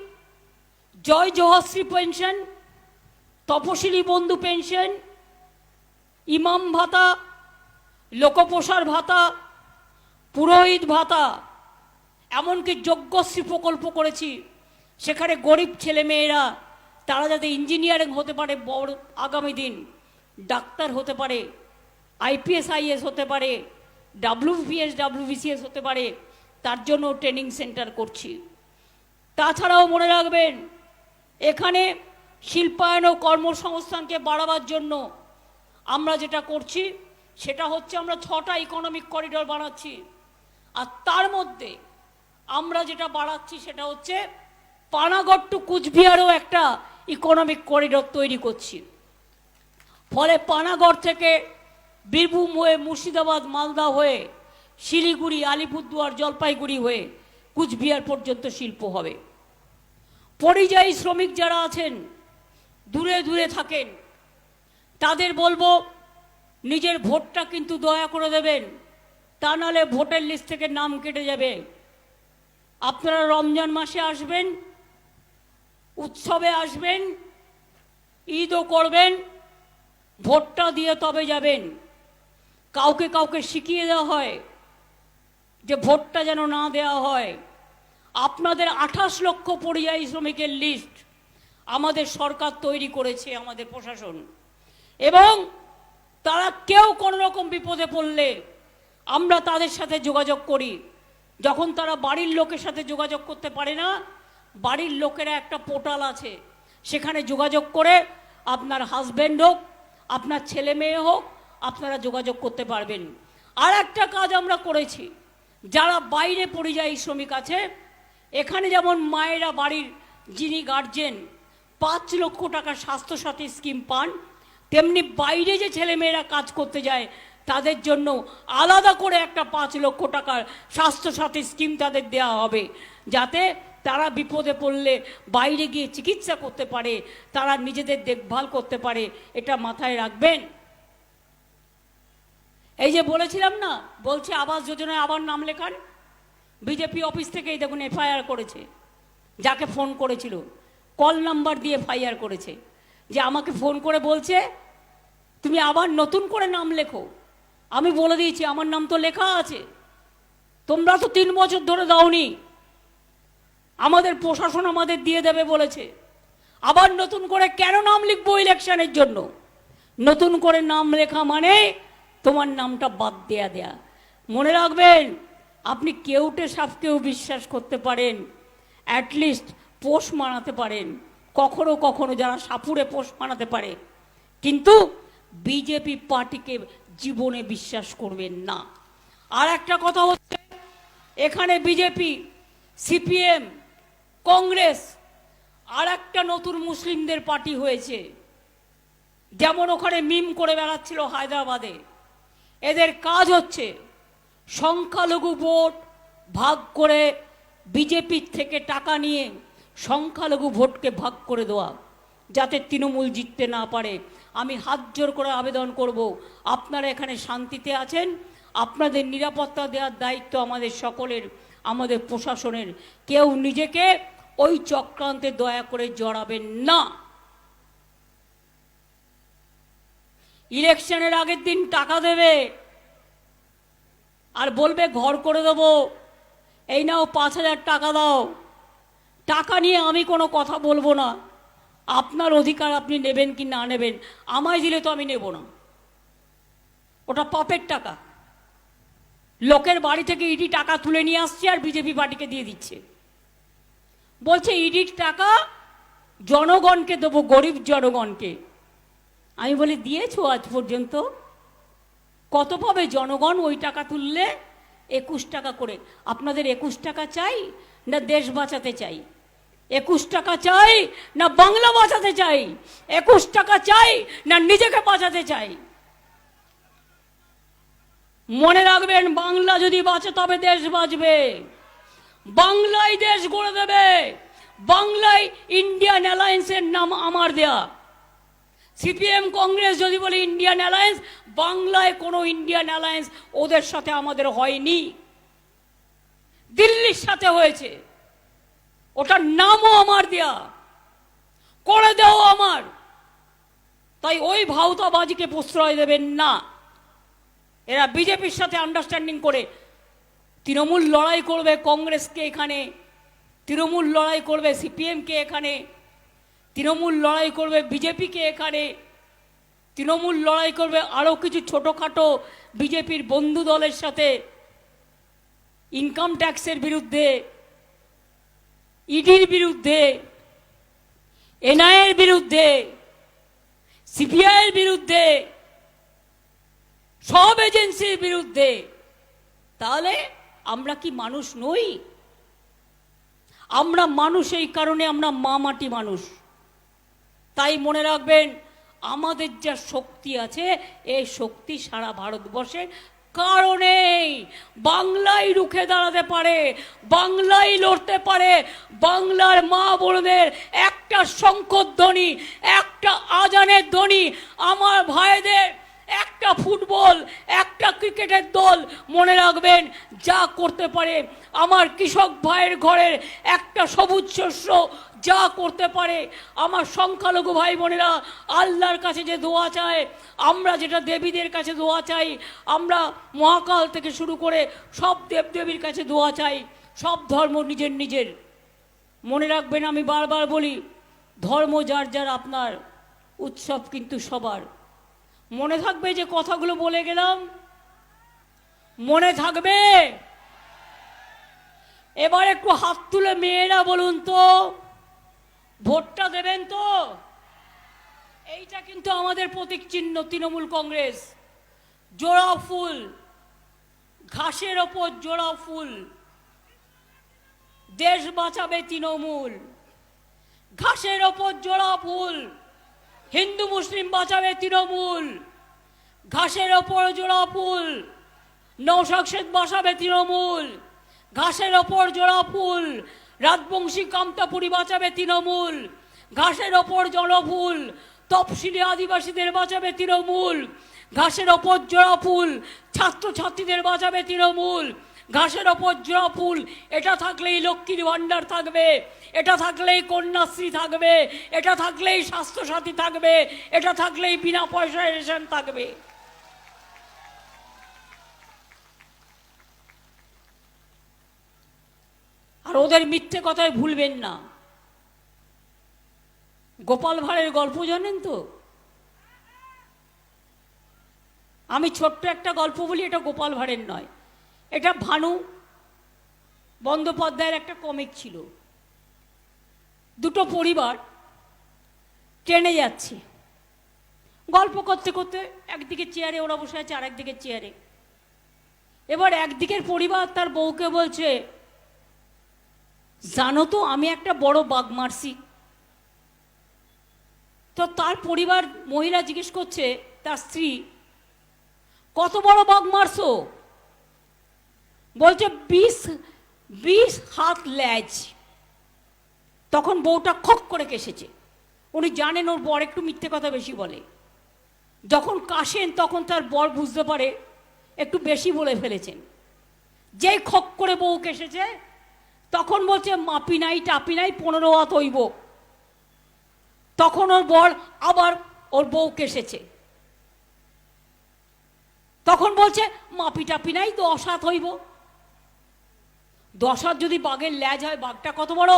Jai Johashree pension, Taposili Bandhu pension, ইমাম ভাতা, লোকপ্রসার ভাতা, পুরোহিত ভাতা, এমনকি যজ্ঞশ্রী প্রকল্প করেছি। সেখানে গরিব ছেলেমেয়েরা তারা যাতে ইঞ্জিনিয়ারিং হতে পারে, বড় আগামী দিন ডাক্তার হতে পারে, আইপিএস আইএস হতে পারে, ডাব্লিউপিএস ডাব্লিউবিসিএস হতে পারে, তার জন্য ট্রেনিং সেন্টার করছি। তাছাড়াও মনে রাখবেন, এখানে শিল্পায়ন ও কর্মসংস্থানকে বাড়াবার জন্য আমরা যেটা করছি সেটা হচ্ছে আমরা 6টা ইকোনমিক করিডোর বানাচ্ছি। আর তার মধ্যে আমরা যেটা বাড়াচ্ছি সেটা হচ্ছে পানাগড় টু কুচবিহারও একটা ইকোনমিক করিডোর তৈরি করছি। ফলে পানাগড় থেকে বীরভূম হয়ে, মুর্শিদাবাদ, মালদা হয়ে, শিলিগুড়ি, আলিপুরদুয়ার, জলপাইগুড়ি হয়ে কুচবিহার পর্যন্ত শিল্প হবে। পরিযায়ী শ্রমিক যারা আছেন, দূরে দূরে থাকেন, তাদের বলবো নিজের ভোটটা কিন্তু দয়া করে দেবেন, তা নাহলে ভোটার লিস্ট থেকে নাম কেটে যাবে। আপনারা রমজান মাসে আসবেন, উৎসবে আসবেন, ঈদও করবেন, ভোটটা দিয়ে তবে যাবেন। কাউকে কাউকে শিখিয়ে দেওয়া হয় যে ভোটটা যেন না দেওয়া হয়। আপনাদের 28 লক্ষ পরিযায়ী শ্রমিকের লিস্ট আমাদের সরকার তৈরি করেছে, আমাদের প্রশাসন, এবং তারা কেউ কোনো রকম বিপদে পড়লে আমরা তাদের সাথে যোগাযোগ করি। যখন তারা বাড়ির লোকের সাথে যোগাযোগ করতে পারে না, বাড়ির লোকেরা একটা পোর্টাল আছে, সেখানে যোগাযোগ করে আপনার হাজব্যান্ড হোক, আপনার ছেলে মেয়ে হোক, আপনারা যোগাযোগ করতে পারবেন। আর একটা কাজ আমরা করেছি, যারা বাইরে পরিযায়ী শ্রমিক আছে, এখানে যেমন মায়েরা বাড়ির যিনি গার্জেন 5 লক্ষ টাকা স্বাস্থ্যসাথী স্কিম পান, তেমনি বাইরে যে ছেলেমেয়েরা কাজ করতে যায় তাদের জন্য আলাদা করে একটা 5 লক্ষ টাকার স্বাস্থ্যসাথী স্কিম তাদের দেওয়া হবে, যাতে তারা বিপদে পড়লে বাইরে গিয়ে চিকিৎসা করতে পারে, তারা নিজেদের দেখভাল করতে পারে। এটা মাথায় রাখবেন। এই যে বলেছিলাম না, বলছে আবাস যোজনায় আবার নাম লেখান, বিজেপি অফিস থেকেই দেখুন এফআইআর করেছে। যাকে ফোন করেছিল কল নাম্বার দিয়ে এফআইআর করেছে, যে আমাকে ফোন করে বলছে তুমি আবার নতুন করে নাম লেখো। আমি বলে দিয়েছি আমার নাম তো লেখা আছে, তোমরা তো 3 বছর ধরে দাওনি, আমাদের প্রশাসন আমাদের দিয়ে দেবে বলেছে। আবার নতুন করে কেন নাম লিখবো ইলেকশনের জন্য? নতুন করে নাম লেখা মানে তোমার নামটা বাদ দেয়া। মনে রাখবেন, আপনি কেউটে সাপকেও বিশ্বাস করতে পারেন, অ্যাটলিস্ট পোষ মানাতে পারেন, কখনো কখনো যারা সাপুড়ে পোষ মানাতে পারে, কিন্তু বিজেপি পার্টিকে জীবনে বিশ্বাস করবেন না। আর একটা কথা হচ্ছে, এখানে বিজেপি, সিপিএম, কংগ্রেস আর একটা নতুন মুসলিমদের পার্টি হয়েছে। যেমন ওখানে মিম করে বেড়াচ্ছিল হায়দ্রাবাদে, এদের কাজ হচ্ছে সংখ্যালঘু ভোট ভাগ করে বিজেপির থেকে টাকা নিয়ে সংখ্যালঘু ভোটকে ভাগ করে দেওয়া, যাতে তৃণমূল জিততে না পারে। আমি হাত জোর করে আবেদন করব, আপনারা এখানে শান্তিতে আছেন, আপনাদের নিরাপত্তা দেওয়ার দায়িত্ব আমাদের সকলের, আমাদের প্রশাসনের। কেউ নিজেকে ওই চক্রান্তে দয়া করে জড়াবেন না। ইলেকশনের আগের দিন টাকা দেবে আর বলবে ঘর করে দেবো, এই নাও 5,000 টাকা দাও। টাকা নিয়ে আমি কোনো কথা বলবো না, আপনার অধিকার আপনি নেবেন কি না নেবেন, আমায় দিলে তো আমি নেব না। ওটা পাপের টাকা। লোকের বাড়ি থেকে ইডি টাকা তুলে নিয়ে আসছে আর বিজেপি পার্টিকে দিয়ে দিচ্ছে, বলছে ইডির টাকা জনগণকে দেবো, গরিব জনগণকে। আমি বলি দিয়েছো আজ পর্যন্ত? কত পাবে জনগণ ওই টাকা তুললে? 21 টাকা করে। আপনাদের 21 টাকা চাই না দেশ বাঁচাতে চাই? 21 টাকা চাই না বাংলা বাঁচাতে চাই? 21 টাকা চাই না নিজেকে বাঁচাতে চাই? মনে রাখবেন, বাংলা যদি বাঁচে তবে দেশ বাঁচবে। বাংলায় দেশ গড়ে দেবে। বাংলায় ইন্ডিয়ান অ্যালায়েন্সের নাম আমার দেয়া। সিপিএম কংগ্রেস যদি বলে ইন্ডিয়ান অ্যালায়েন্স, বাংলায় কোনো ইন্ডিয়ান অ্যালায়েন্স ওদের সাথে আমাদের হয়নি, দিল্লির সাথে হয়েছে। ওটার নামও আমার দেয়া, করে দেও আমার। তাই ওই ভাউতাবাজিকে প্রশ্রয় দেবেন না। এরা বিজেপির সাথে আন্ডারস্ট্যান্ডিং করে তৃণমূল লড়াই করবে কংগ্রেসকে এখানে, তৃণমূল লড়াই করবে সিপিএমকে এখানে, তৃণমূল লড়াই করবে বিজেপিকে এখানে, তৃণমূল লড়াই করবে আরও কিছু ছোটোখাটো বিজেপির বন্ধু দলের সাথে, ইনকাম ট্যাক্সের বিরুদ্ধে, ইডির বিরুদ্ধে, এনআইএর বিরুদ্ধে, সিবিআইয়ের বিরুদ্ধে, সব এজেন্সির বিরুদ্ধে। তাহলে আমরা কি মানুষ নই? আমরা মানুষ, এই কারণে আমরা মা মাটি মানুষ। তাই মনে রাখবেন, আমাদের যা শক্তি আছে, এই শক্তি সারা ভারতবর্ষের কারণেই বাংলায় রুখে দাঁড়াতে পারে, বাংলায় লড়তে পারে। বাংলার মা বোনদের একটা শঙ্খধ্বনি, একটা আজানের ধ্বনি, আমার ভাইদের একটা ফুটবল, একটা ক্রিকেটের দল, মনে রাখবেন, যা করতে পারে। আমার কৃষক ভাইয়ের ঘরের একটা সবুজ শস্য যা করতে পারে। আমার সংখ্যালঘু ভাই বোনেরা আল্লাহর কাছে যে দোয়া চায়, আমরা যেটা দেবীদের কাছে দোয়া চাই, আমরা মহাকাল থেকে শুরু করে সব দেবদেবীর কাছে দোয়া চাই। সব ধর্ম নিজের নিজের। মনে রাখবেন, আমি বারবার বলি, ধর্ম যার যার, আপনার উৎসব কিন্তু সবার। মনে থাকবে যে কথাগুলো বলে গেলাম? মনে থাকবে? এবার একটু হাত তুলে মেয়েরা বলুন তো, ভোটটা দেবেন তো? এইটা কিন্তু আমাদের প্রতীক চিহ্ন, তৃণমূল কংগ্রেস। জোড়া ফুল, ঘাসের ওপর জোড়া ফুল। দেশ বাঁচাবে তৃণমূল। ঘাসের ওপর জোড়া ফুল, হিন্দু মুসলিম বাঁচাবে তৃণমূল। ঘাসের ওপর জোড়া ফুল, নওশাদ শেখ বাঁচাবে তৃণমূল। ঘাসের ওপর জোড়া ফুল, রাজবংশী কামতাপুরী বাঁচাবে তৃণমূল। ঘাসের ওপর জলফুল, তফসিলি আদিবাসীদের বাঁচাবে তৃণমূল। ঘাসের ওপর জোড়া ফুল, ছাত্রছাত্রীদের বাঁচাবে তৃণমূল। ঘাসের ওপর জোড়া ফুল। এটা থাকলেই লক্ষ্মীর ভাণ্ডার থাকবে, এটা থাকলেই কন্যাশ্রী থাকবে, এটা থাকলেই স্বাস্থ্যসাথী থাকবে, এটা থাকলেই বিনা পয়সায় রেশন থাকবে। আর ওদের মিথ্যে কথায় ভুলবেন না। গোপাল ভাঁড়ের গল্প জানেন তো? আমি ছোট্ট একটা গল্প বলি, এটা গোপাল ভাঁড়ের নয়, এটা ভানু বন্দ্যোপাধ্যায়ের একটা কমিক ছিল, দুটো পরিবার ট্রেনে যাচ্ছে, গল্প করতে করতে একদিকে চেয়ারে ওরা বসে আছে, আর একদিকে চেয়ারে। এবার একদিকের পরিবার তার বউকে বলছে, জানো তো আমি একটা বড় বাঘ মারছি। তো তার পরিবার মহিলা জিজ্ঞেস করছে তার স্ত্রী, কত বড় বাঘ মারছো? বলছে 20 হাত ল্যাজ। তখন বউটা খক করে কেসেছে। উনি জানেন ওর বর একটু মিথ্যে কথা বেশি বলে। যখন কাশেন তখন তার বর বুঝতে পারে একটু বেশি বলে ফেলেছেন। যেই খক করে বউ কেসেছে তখন বলছে মাপি নাই টাপি নাই 15 হাত হইব। তখন ওর বর আবার ওর বউ কেসেছে, তখন বলছে মাপি টাপি নাই 10 হাত হইব। 10 হাত যদি বাঘের ল্যাজ হয়, বাঘটা কত বড়?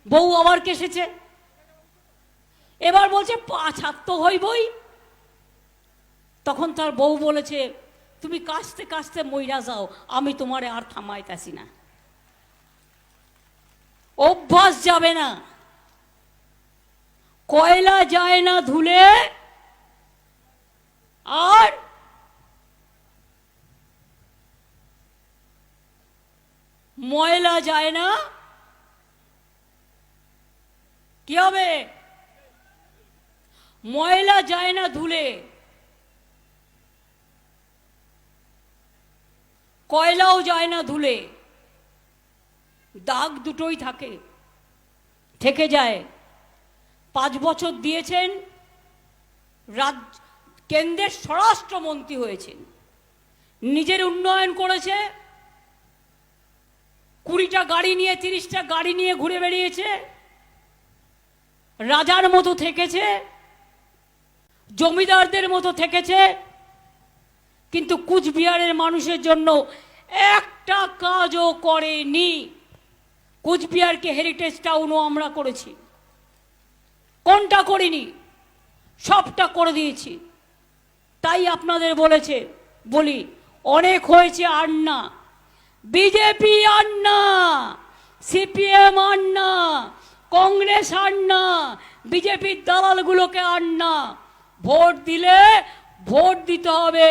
বউ আবার কেসেছে, এবার বলছে 5 হাত তো হইবই। তখন তার বউ বলেছে, তুমি কাশতে কাশতে মইরা যাও, আমি তোমারে আর থামাইতাছি না। অভ্যাস যাবে না। কয়লা যায় না ধুলে, আর ময়লা যায় না কি হবে? ময়লা যায় না ধুলে, কয়লাও যায় না ধুলে, দাগ দুটোই থাকে, থেকে যায়। 5 বছর দিয়েছেন, কেন্দ্রের স্বরাষ্ট্রমন্ত্রী হয়েছেন, নিজের উন্নয়ন করেছে, 20টা গাড়ি নিয়ে 30টা গাড়ি নিয়ে ঘুরে বেরিয়েছে, রাজার মতো থেকেছে, জমিদারদের মতো থেকেছে, কিন্তু কুচবিহারের মানুষের জন্য একটা কাজও করেনি। কুচবিহারকে হেরিটেজ টাউনও আমরা করেছি, কোনটা করিনি? সবটা করে দিয়েছি। তাই আপনাদের বলি অনেক হয়েছে, আর না। বিজেপি আর না, সিপিএম আর না, কংগ্রেস আর না, বিজেপির দালালগুলোকে আর না। ভোট দিলে ভোট দিতে হবে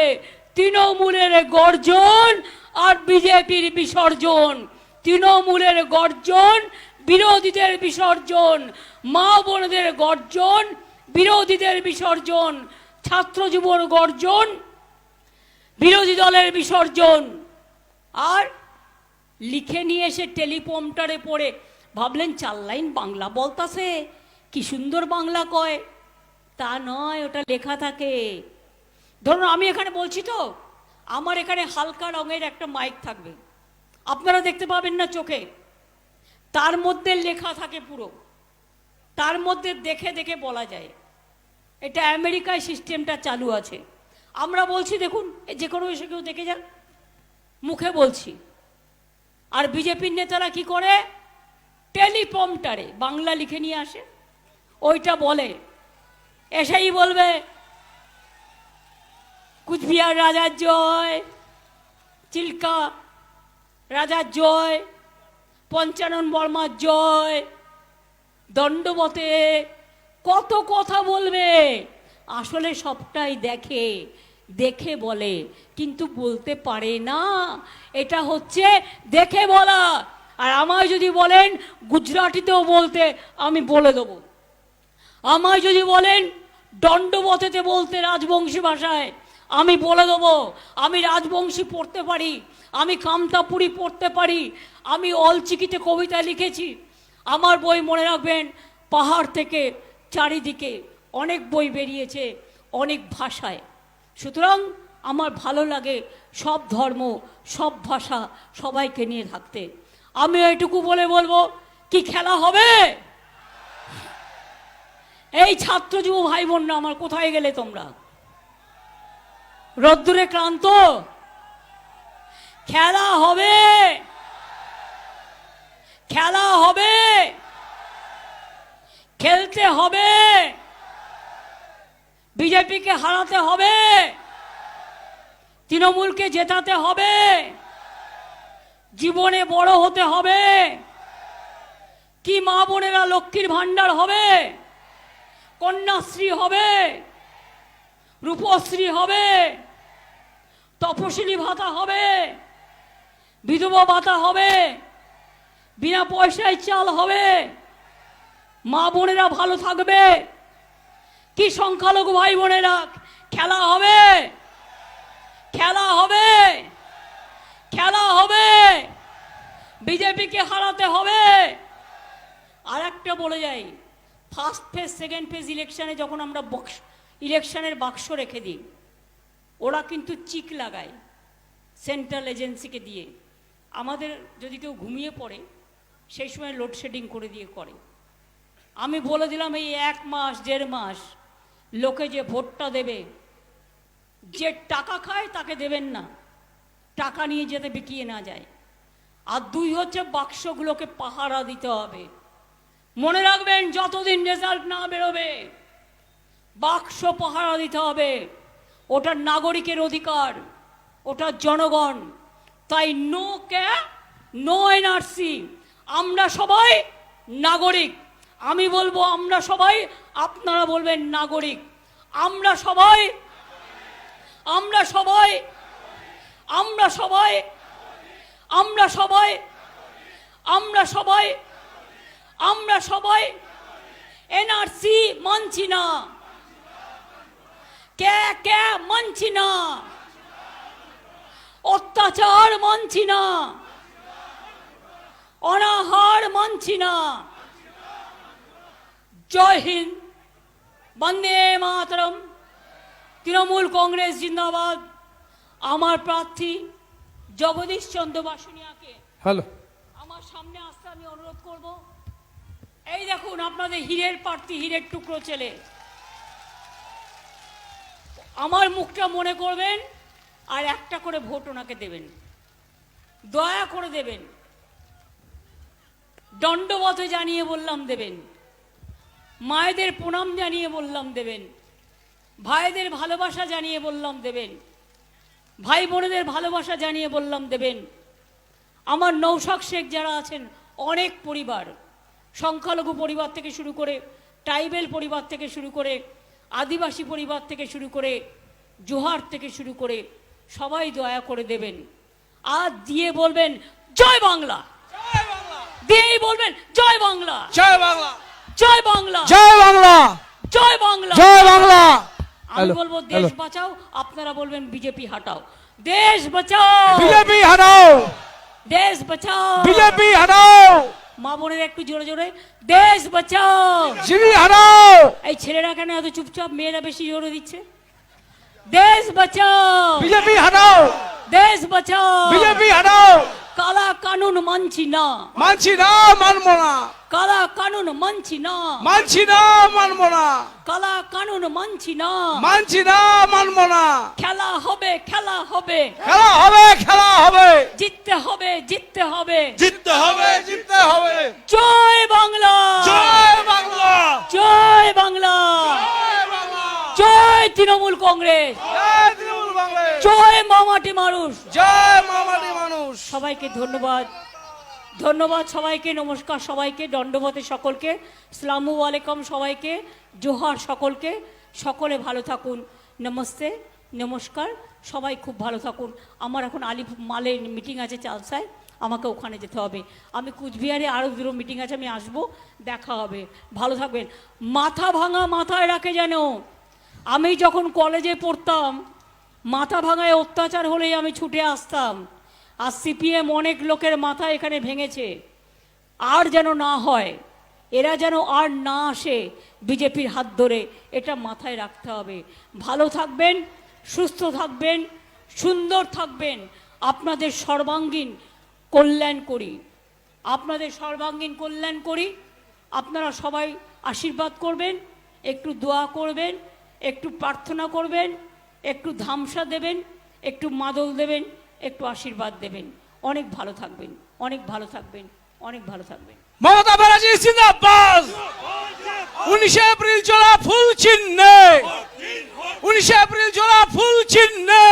তৃণমূলের গর্জন আর বিজেপির বিসর্জন। তৃণমূলের গর্জন, বিরোধীদের বিসর্জন, মা বোনদের গর্জন, বিরোধীদের বিসর্জন, ছাত্র যুবর গর্জন, বিরোধী দলের বিসর্জন। আর লিখে নিয়ে এসে টেলিপ্রম্পটারে পড়ে ভাবলেন 4 লাইন বাংলা বলতাছে, কি সুন্দর বাংলা কয়। তা নয়, ওটা লেখা থাকে। ধরুন আমি এখানে বলছি, তো আমার এখানে হালকা রঙের একটা মাইক থাকবে, আপনারা দেখতে পাবেন না চোখে, তার মধ্যে লেখা থাকে পুরো, তার মধ্যে দেখে দেখে বলা যায়। এটা আমেরিকায় সিস্টেমটা চালু আছে। আমরা বলছি দেখুন, যে কোনো এসে কেউ দেখে যান, মুখে বলছি। আর বিজেপির নেতারা কি করে? টেলিপ্রম্পটারে বাংলা লিখে নিয়ে আসে, ওইটা বলে, এসেই বলবে কুচবিহার রাজার জয়, চিল্কা রাজার জয়, পঞ্চানন বর্মার জয়, দণ্ডবতে কত কথা বলবে। আসলে সবটাই দেখে দেখে বলে, কিন্তু বলতে পারে না। এটা হচ্ছে দেখে বলা। আর আমায় যদি বলেন গুজরাটিতেও বলতে, আমি বলে দেবো। আমায় যদি বলেন দণ্ডবতেতে বলতে রাজবংশী ভাষায়, আমি বলে দেবো। আমি রাজবংশী পড়তে পারি, আমি কামতাপুরি পড়তে পারি, আমি অলচিকিতে কবিতা লিখেছি। আমার বই মনে রাখবেন, পাহাড় থেকে চারিদিকে অনেক বই বেরিয়েছে অনেক ভাষায়। সুতরাং আমার ভালো লাগে সব ধর্ম, সব ভাষা, সবাইকে নিয়ে থাকতে। আমি এইটুকু বলবো, কি খেলা হবে? এই ছাত্র যুব ভাই বোনরা আমার, কোথায় গেলে তোমরা? রোদ্দুরে ক্লান্ত? খেলা হবে, খেলা হবে, খেলতে হবে, বিজেপিকে হারাতে হবে, তৃণমূলকে জেতাতে হবে, জীবনে বড় হতে হবে, কি মা বোনেরা লক্ষ্মীর ভান্ডার হবে, কন্যাশ্রী হবে, রূপশ্রী হবে, তপশিলি ভাতা হবে, বিধবা ভাতা হবে, বিনা পয়সায় চাল হবে, মা বোনেরা ভালো থাকবে, কি সংখ্যালঘু ভাই বোনেরা খেলা হবে, খেলা হবে, খেলা হবে, বিজেপিকে হারাতে হবে। আর একটা বলে যাই, ফার্স্ট ফেজ সেকেন্ড ফেজ ইলেকশনে যখন আমরা ইলেকশনের বাক্স রেখে দিই, ওরা কিন্তু চিক লাগায় সেন্ট্রাল এজেন্সিকে দিয়ে। আমাদের যদি কেউ ঘুমিয়ে পড়ে সেই সময় লোডশেডিং করে দিয়ে করে। আমি বলে দিলাম এই 1 মাস 1.5 মাস লোকে যে ভোটটা দেবে, যে টাকা খায় তাকে দেবেন না, টাকা নিয়ে যেতে বিকিয়ে না যায়। আর 2 হচ্ছে বাক্সগুলোকে পাহারা দিতে হবে। মনে রাখবেন, যতদিন রেজাল্ট না বেরোবে বাক্স পাহারা দিতে হবে। ওটা নাগরিকের অধিকার, ওটা জনগণ। তাই নো কে নো এনআরসি। আমরা সবাই নাগরিক। আমি বলবো আমরা সবাই, আপনারা বলবেন নাগরিক। আমরা সবাই, আমরা সবাই, আমরা সবাই, আমরা সবাই, আমরা সবাই, আমরা সবাই এনআরসি মানছি না। কে কে মানছি না, অত্যাচার মানছি না, অনাহার মানছি না। জয় হিন্দ, বন্দে মাতরম, তৃণমূল কংগ্রেস জিন্দাবাদ। আমার প্রার্থী জগদীশ চন্দ্র বাসুনিয়াকে আমার সামনে আসতে আমি অনুরোধ করব। এই দেখুন আপনাদের হীরের প্রার্থী, হীরের টুকরো ছেলে। আমার মুখটা মনে করবেন আর একটা করে ভোট ওনাকে দেবেন, দয়া করে দেবেন। দণ্ডবত জানিয়ে বললাম দেবেন, মায়েদের প্রণাম জানিয়ে বললাম দেবেন, ভাইদের ভালোবাসা জানিয়ে বললাম দেবেন, ভাই বোনেদের ভালোবাসা জানিয়ে বললাম দেবেন। আমার নৌশাদ শেখ যারা আছেন, অনেক পরিবার, সংখ্যালঘু পরিবার থেকে শুরু করে, ট্রাইবেল পরিবার থেকে শুরু করে, আদিবাসী পরিবার থেকে শুরু করে, জোহার থেকে শুরু করে সবাই দয়া করে দেবেন। আর দিয়ে বলবেন জয় বাংলা, দিয়েই বলবেন জয় বাংলা, জয় বাংলা, জয় বাংলা, জয় বাংলা, জয় বাংলা, জয় বাংলা। আমি বলবো দেশ বাঁচাও, আপনারা বলবেন বিজেপি হাটাও। দেশ বাঁচাও, বিজেপি হাটাও, দেশ বাঁচাও, বিজেপি হাটাও। মা বোনের একটু জোরে জোরে, দেশ বাঁচাও, বিজেপি হাটাও। এই ছেলেরা কেন এত চুপচাপ, মেয়েরা বেশি জোরে দিচ্ছে? দেশ বাঁচাও, বিজেপি হাটাও, দেশ বাঁচাও, বিজেপি হাটাও। কালা কানুন মানছি না, মানছি না, মানবো না। কালা কানুন মানছি না, মানছি না, মানবো না। কালা কানুন মানছি না, মানছি না, মানবো না। খেলা হবে, খেলা হবে, খেলা হবে, খেলা হবে। জিততে হবে, জিততে হবে, জিততে হবে, জিততে হবে। জয় বাংলা, জয় বাংলা, জয় বাংলা, জয় বাংলা। জয় তৃণমূল কংগ্রেস, জয় তৃণমূল কংগ্রেস, জয় মামাটি মানুষ, জয় মামাটি মানুষ। সবাইকে ধন্যবাদ, ধন্যবাদ সবাইকে, নমস্কার সবাইকে, দণ্ডবতে সকলকে, আসসালামু আলাইকুম সবাইকে, জোহার সকলকে। সকলে ভালো থাকুন, নমস্তে, নমস্কার, সবাই খুব ভালো থাকুন। আমার এখন আলিফ মালের মিটিং আছে চালসায়, আমাকে ওখানে যেতে হবে। আমি কুচবিহারে আরও 2 মিটিং আছে, আমি আসবো, দেখা হবে। ভালো থাকবেন। মাথা ভাঙা মাথায় রাখে যেন। আমি যখন কলেজে পড়তাম, মাথা ভাঙায় অত্যাচার হলেই আমি ছুটে আসতাম। আর সিপিএম অনেক লোকের মাথা এখানে ভেঙেছে, আর যেন না হয়, এরা যেন আর না আসে বিজেপির হাত ধরে, এটা মাথায় রাখতে হবে। ভালো থাকবেন, সুস্থ থাকবেন, সুন্দর থাকবেন। আপনাদের সর্বাঙ্গীন কল্যাণ করি, আপনাদের সর্বাঙ্গীন কল্যাণ করি। আপনারা সবাই আশীর্বাদ করবেন, একটু দোয়া করবেন, একটু প্রার্থনা করবেন, একটু ধামসা দেবেন, একটু মাদল দেবেন, একটু আশীর্বাদ দেবেন। অনেক ভালো থাকবেন, অনেক ভালো থাকবেন, অনেক ভালো থাকবেন। মমতা ব্যানার্জি জিন্দাবাদ। 19 এপ্রিল জোড়া ফুল চিহ্নে, 19 এপ্রিল জোড়া ফুল চিহ্নে।